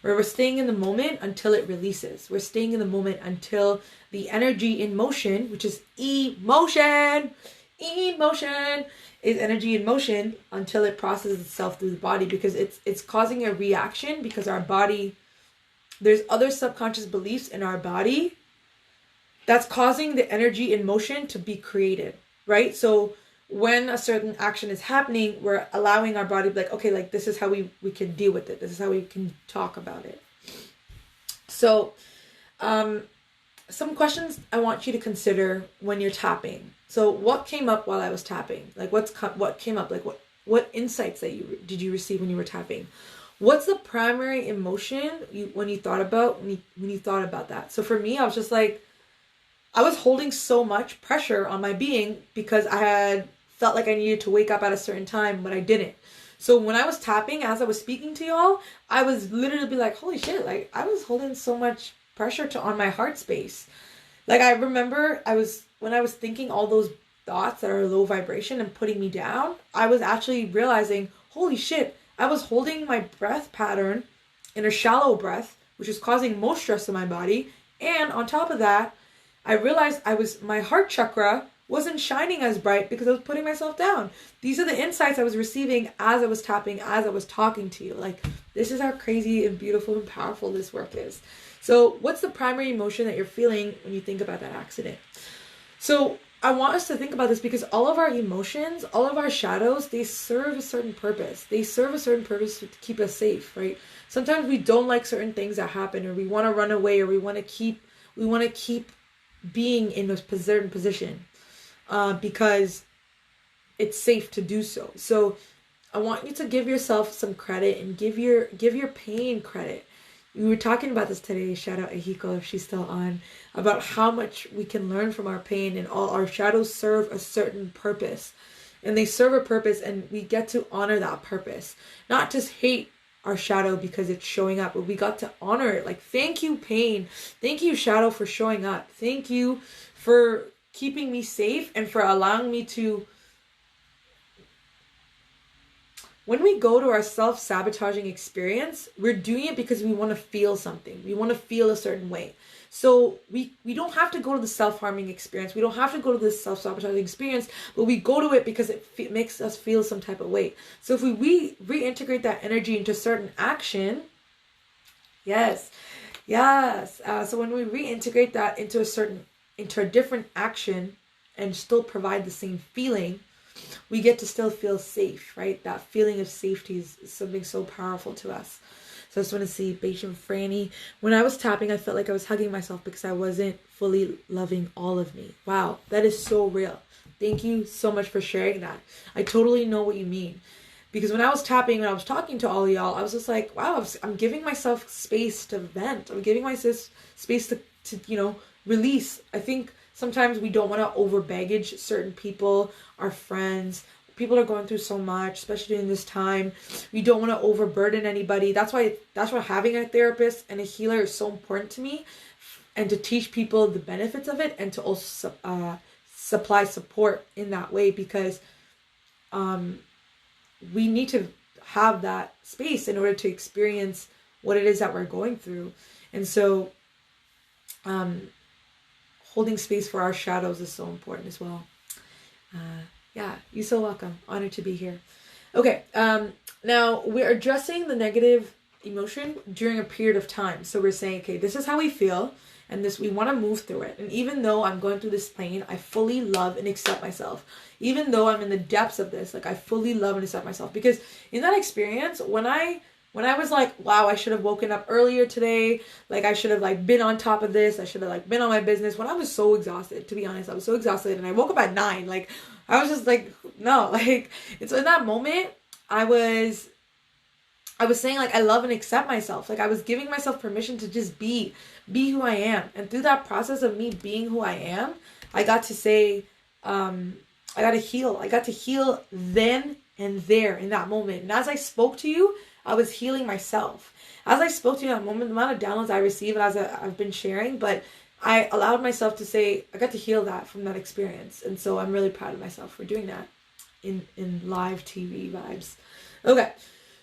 Where we're staying in the moment until it releases. We're staying in the moment until the energy in motion, which is emotion is energy in motion, until it processes itself through the body, because it's causing a reaction, because our body, there's other subconscious beliefs in our body that's causing the energy in motion to be created, right? So when a certain action is happening, we're allowing our body to be like, okay, like this is how we can deal with it. This is how we can talk about it. So some questions I want you to consider when you're tapping. So what came up while I was tapping? Like what came up? Like what insights did you receive when you were tapping? What's the primary emotion when you thought about that? So for me, I was just like, I was holding so much pressure on my being because I had felt like I needed to wake up at a certain time, but I didn't. So when I was tapping, as I was speaking to y'all, I was literally be like, holy shit, like I was holding so much pressure on my heart space. Like I remember when I was thinking all those thoughts that are low vibration and putting me down, I was actually realizing, holy shit, I was holding my breath pattern in a shallow breath, which is causing most stress in my body. And on top of that, I realized my heart chakra wasn't shining as bright because I was putting myself down. These are the insights I was receiving as I was tapping, as I was talking to you. Like, this is how crazy and beautiful and powerful this work is. So what's the primary emotion that you're feeling when you think about that accident? So I want us to think about this, because all of our emotions, all of our shadows, they serve a certain purpose. They serve a certain purpose to keep us safe, right? Sometimes we don't like certain things that happen, or we want to run away, or we want to keep being in a certain position because it's safe to do so. So I want you to give yourself some credit and give your pain credit. We were talking about this today, shout out Ahiko if she's still on, about how much we can learn from our pain, and all our shadows serve a certain purpose. and they serve a purpose, and we get to honor that purpose, not just hate our shadow because it's showing up, but we got to honor it. Like, thank you, pain. Thank you, shadow, for showing up. Thank you for keeping me safe and for allowing me to. When we go to our self-sabotaging experience, we're doing it because we want to feel something. We want to feel a certain way. So we don't have to go to the self-harming experience. We don't have to go to this self-sabotaging experience, but we go to it because it makes us feel some type of way. So if we reintegrate that energy into certain action, yes. So when we reintegrate that into a different action and still provide the same feeling, we get to still feel safe, right? That feeling of safety is something so powerful to us. So I just want to see patient Franny. When I was tapping, I felt like I was hugging myself because I wasn't fully loving all of me. Wow, that is so real. Thank you so much for sharing that. I totally know what you mean. Because when I was tapping, when I was talking to all of y'all, I was just like, wow, I'm giving myself space to vent. I'm giving myself space to release. I think sometimes we don't want to over baggage certain people, our friends. People are going through so much, especially in this time. We don't want to overburden anybody. That's why having a therapist and a healer is so important to me, and to teach people the benefits of it, and to also supply support in that way, because we need to have that space in order to experience what it is that we're going through. And so holding space for our shadows is so important as well. Yeah, you're so welcome. Honored to be here. Okay, now we're addressing the negative emotion during a period of time. So we're saying, okay, this is how we feel, and we want to move through it. And even though I'm going through this pain, I fully love and accept myself. Even though I'm in the depths of this, like, I fully love and accept myself. Because in that experience, when I was like, wow, I should have woken up earlier today. Like, I should have been on top of this. I should have been on my business. When I was so exhausted, to be honest, I was so exhausted, and I woke up at 9. I was just like, no, it's in that moment, I was saying, I love and accept myself. I was giving myself permission to just be who I am. And through that process of me being who I am, I got to say, I got to heal. I got to heal then and there in that moment. And as I spoke to you, I was healing myself. As I spoke to you in that moment, the amount of downloads I received as I've been sharing, but I allowed myself to say, I got to heal that from that experience. And so I'm really proud of myself for doing that in live TV vibes. Okay.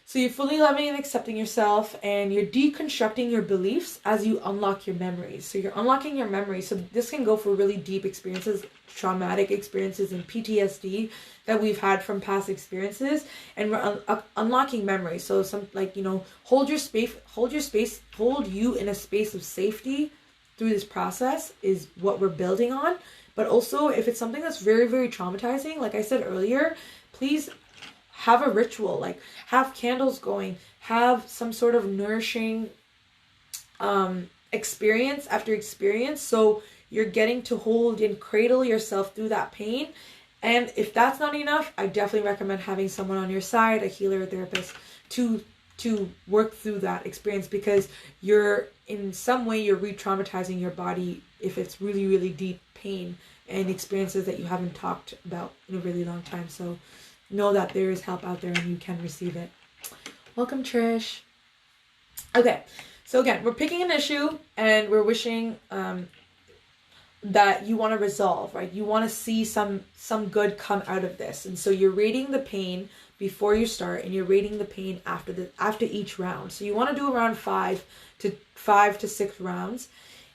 So you're fully loving and accepting yourself, and you're deconstructing your beliefs as you unlock your memories. So you're unlocking your memories. So this can go for really deep experiences, traumatic experiences, and PTSD that we've had from past experiences, and we're unlocking memories. So hold you in a space of safety through this process is what we're building on. But also, if it's something that's very, very traumatizing, like I said earlier, please have a ritual, have candles going, have some sort of nourishing experience after experience, so you're getting to hold and cradle yourself through that pain. And if that's not enough, I definitely recommend having someone on your side, a healer, a therapist, to work through that experience, because you're in some way you're re-traumatizing your body if it's really, really deep pain and experiences that you haven't talked about in a really long time. So know that there is help out there and you can receive it. Welcome, Trish. Okay, so again, we're picking an issue and we're wishing that you want to resolve, right? You want to see some good come out of this. And so you're rating the pain before you start, and you're rating the pain after each round. So you want to do around 5 to 6 rounds,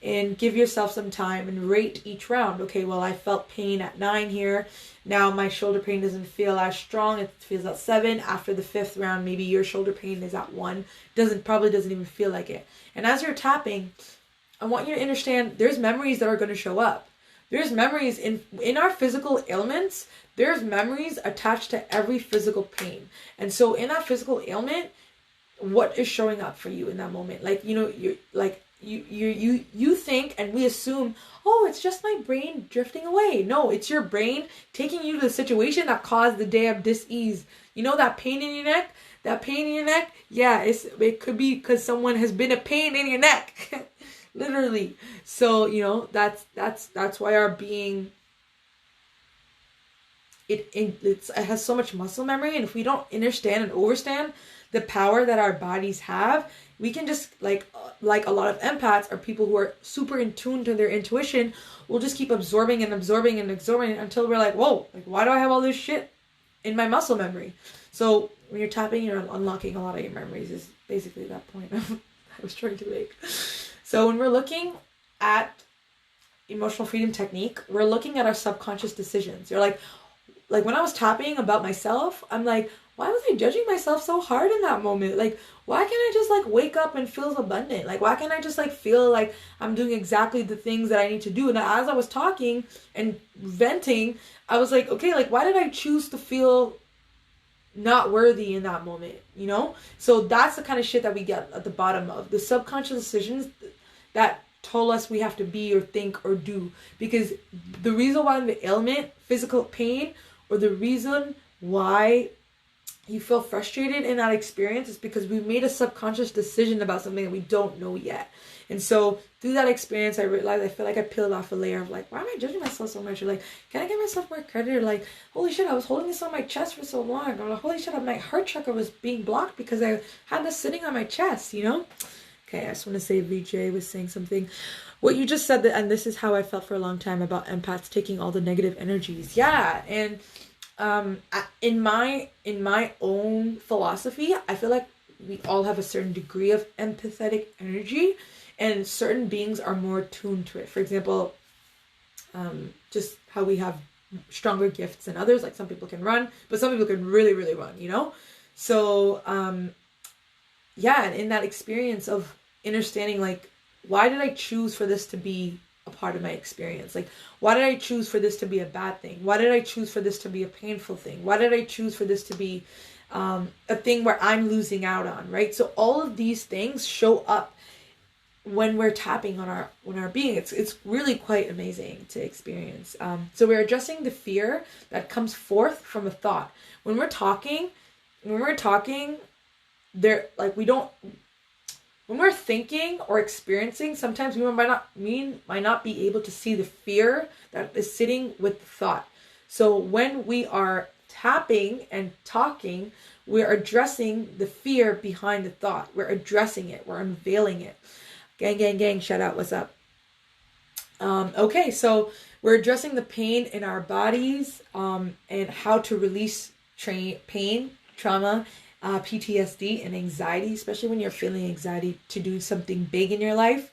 and give yourself some time and rate each round. Okay, well, I felt pain at 9 here. Now my shoulder pain doesn't feel as strong. It feels at 7. After the 5th round, maybe your shoulder pain is at 1. Probably doesn't even feel like it. And as you're tapping, I want you to understand there's memories that are going to show up. There's memories in our physical ailments. There's memories attached to every physical pain. And so in that physical ailment, what is showing up for you in that moment? You think, and we assume, oh, it's just my brain drifting away. No, it's your brain taking you to the situation that caused the day of dis-ease. That pain in your neck? That pain in your neck? Yeah, it could be because someone has been a pain in your neck. Literally. So, that's why our being it has so much muscle memory, and if we don't understand and overstand the power that our bodies have, we can just like a lot of empaths or people who are super in tune to their intuition will just keep absorbing and absorbing and absorbing until we're like, whoa, like why do I have all this shit in my muscle memory? So when you're tapping, you're unlocking a lot of your memories is basically that point I was trying to make. So when we're looking at emotional freedom technique, we're looking at our subconscious decisions. You're like when I was tapping about myself, I'm like, why was I judging myself so hard in that moment? Like, why can't I just like wake up and feel abundant? Like, why can't I just like feel like I'm doing exactly the things that I need to do? And as I was talking and venting, I was like, okay, like why did I choose to feel not worthy in that moment, you know? So that's the kind of shit that we get at the bottom of the subconscious decisions that told us we have to be or think or do. Because the reason why the ailment, physical pain, or the reason why you feel frustrated in that experience is because we made a subconscious decision about something that we don't know yet. And so through that experience, I realized I feel like I peeled off a layer of like, why am I judging myself so much? Or like, can I give myself more credit? Or like, holy shit, I was holding this on my chest for so long. Or like, holy shit, my heart chakra was being blocked because I had this sitting on my chest, you know? Okay, I just want to say VJ was saying something. What you just said, and this is how I felt for a long time about empaths taking all the negative energies. Yeah, and in my own philosophy, I feel like we all have a certain degree of empathetic energy, and certain beings are more tuned to it. For example, just how we have stronger gifts than others. Like some people can run, but some people can really, really run, you know? So, yeah, and in that experience of understanding, like, why did I choose for this to be a part of my experience? Like, why did I choose for this to be a bad thing? Why did I choose for this to be a painful thing? Why did I choose for this to be a thing where I'm losing out on, right? So all of these things show up when we're tapping on our being. It's really quite amazing to experience. So we're addressing the fear that comes forth from a thought. When we're talking, there, like, we don't, when we're thinking or experiencing, sometimes we might not be able to see the fear that is sitting with the thought. So when we are tapping and talking, we're addressing the fear behind the thought. We're addressing it. We're unveiling it. Gang, shout out, what's up? Okay, so we're addressing the pain in our bodies, and how to release pain, trauma, PTSD, and anxiety, especially when you're feeling anxiety to do something big in your life.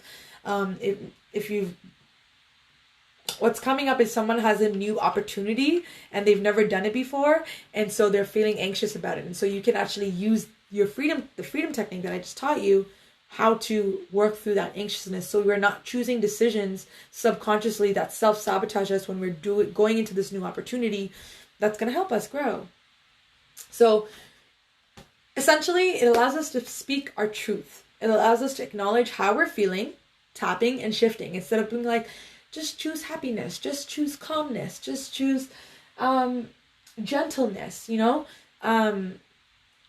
What's coming up is someone has a new opportunity and they've never done it before, and so they're feeling anxious about it. And so you can actually use the freedom technique that I just taught you, how to work through that anxiousness, so we're not choosing decisions subconsciously that self-sabotage us when we're going into this new opportunity that's going to help us grow. So essentially, it allows us to speak our truth. It allows us to acknowledge how we're feeling, tapping and shifting, instead of being like, just choose happiness, just choose calmness, just choose gentleness, you know?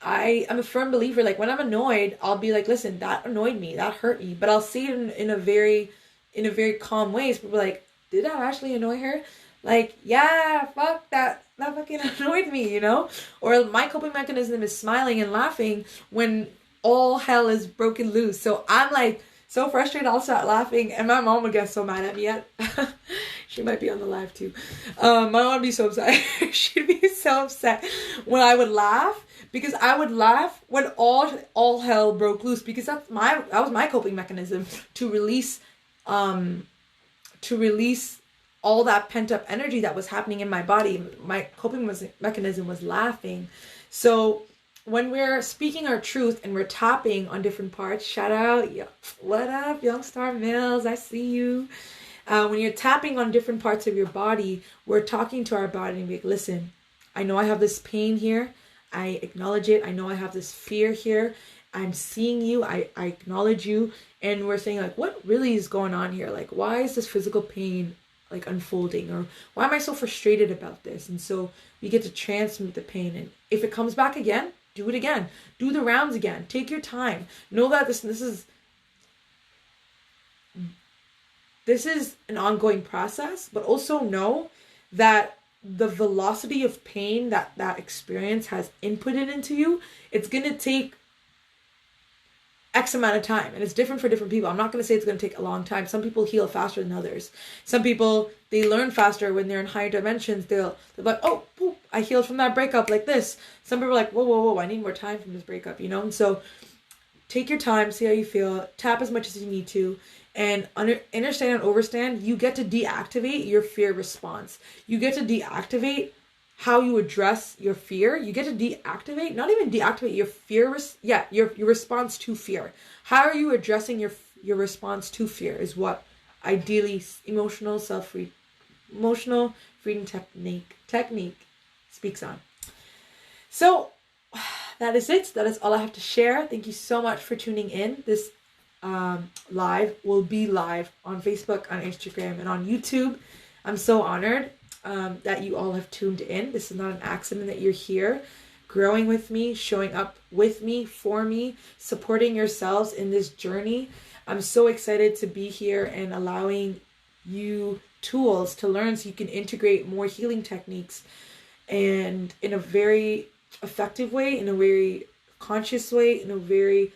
I am a firm believer, like when I'm annoyed, I'll be like, listen, that annoyed me, that hurt me, but I'll say it in a very calm way. So people are like, did that actually annoy her? Like, yeah, fuck that fucking annoyed me, you know? Or my coping mechanism is smiling and laughing when all hell is broken loose. So I'm like so frustrated, I'll start laughing, and my mom would get so mad at me. She might be on the live too. My mom would be so upset. She'd be so upset when I would laugh, because I would laugh when all hell broke loose, because that was my coping mechanism to release all that pent up energy that was happening in my body. My coping mechanism was laughing. So when we're speaking our truth and we're tapping on different parts, shout out, what up, Young Star Mills, I see you. When you're tapping on different parts of your body, we're talking to our body and be like, listen, I know I have this pain here. I acknowledge it. I know I have this fear here. I'm seeing you. I acknowledge you. And we're saying, like, what really is going on here? Like, why is this physical pain like unfolding? Or why am I so frustrated about this? And so we get to transmute the pain. And if it comes back again, do it again. Do the rounds again. Take your time. Know that this is an ongoing process, but also know that the velocity of pain that that experience has inputted into you, it's going to take X amount of time, and it's different for different people. I'm not going to say it's going to take a long time. Some people heal faster than others. Some people, they learn faster when they're in higher dimensions. They're like, oh, poop, I healed from that breakup like this. Some people are like, whoa, I need more time from this breakup, you know? And so take your time, see how you feel, tap as much as you need to, and understand and overstand. You get to deactivate your fear response. You get to deactivate how you address your fear. You get to deactivate, not even deactivate your fear, your response to fear. How are you addressing your response to fear is what ideally emotional freedom technique speaks on. So that is it. That is all I have to share. Thank you so much for tuning in. This live will be live on Facebook, on Instagram, and on YouTube. I'm so honored that you all have tuned in. This is not an accident that you're here, growing with me, showing up with me, for me, supporting yourselves in this journey. I'm so excited to be here and allowing you tools to learn so you can integrate more healing techniques, and in a very effective way, in a very conscious way, in a very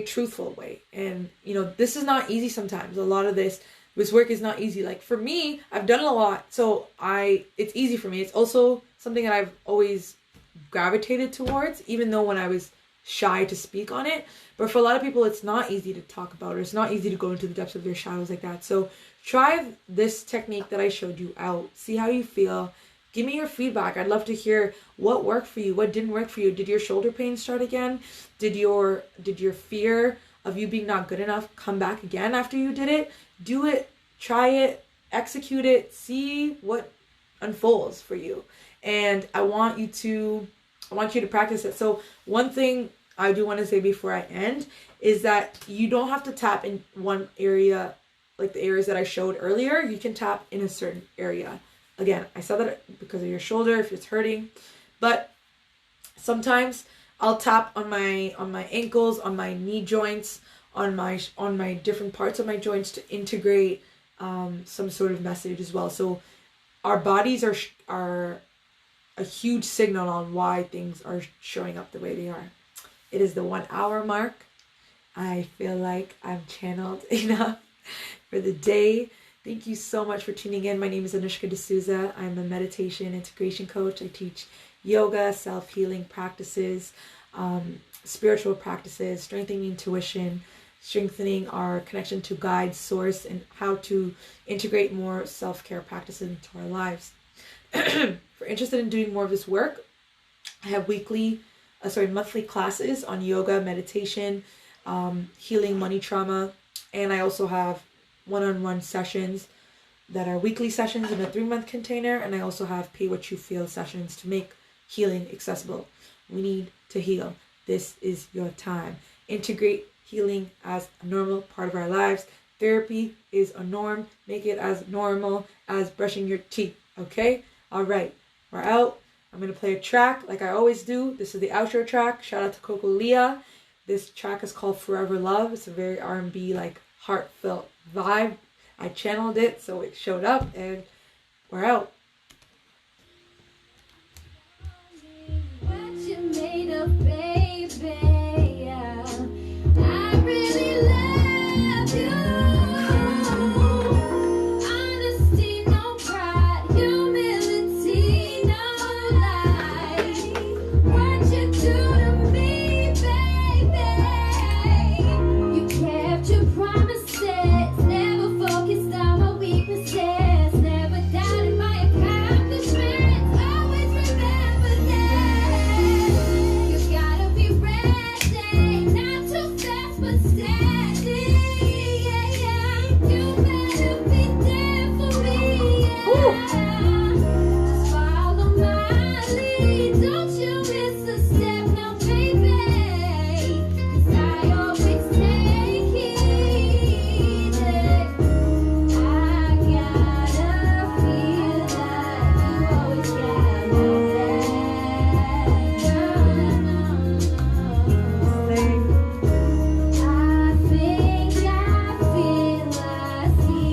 truthful way. And you know, this is not easy sometimes. A lot of this work is not easy. Like for me, I've done a lot, so it's easy for me. It's also something that I've always gravitated towards, even though when I was shy to speak on it. But for a lot of people, it's not easy to talk about, or it's not easy to go into the depths of their shadows like that. So try this technique that I showed you out. See how you feel. Give me your feedback. I'd love to hear what worked for you, what didn't work for you. Did your shoulder pain start again? Did your fear of you being not good enough come back again after you did it? Do it, try it, execute it, see what unfolds for you. And I want you to practice it. So one thing I do want to say before I end is that you don't have to tap in one area, like the areas that I showed earlier. You can tap in a certain area. Again, I said that because of your shoulder, if it's hurting. But sometimes I'll tap on my ankles, on my knee joints, on my different parts of my joints to integrate some sort of message as well. So our bodies are a huge signal on why things are showing up the way they are. It is the 1 hour mark. I feel like I'm channeled enough for the day. Thank you so much for tuning in. My name is Anoushka D'Souza. I'm a meditation integration coach. I teach yoga, self-healing practices, spiritual practices, strengthening intuition, strengthening our connection to guide, source, and how to integrate more self-care practices into our lives. If you're interested in doing more of this work, I have monthly classes on yoga, meditation, healing money trauma, and I also have one-on-one sessions that are weekly sessions in a 3-month container, and I also have pay what you feel sessions to make healing accessible. We need to heal. This is your time. Integrate healing as a normal part of our lives. Therapy is a norm. Make it as normal as brushing your teeth. Okay? All right. We're out. I'm going to play a track like I always do. This is the outro track. Shout out to Coco Leah. This track is called Forever Love. It's a very R&B, like heartfelt vibe. I channeled it, so it showed up, and we're out.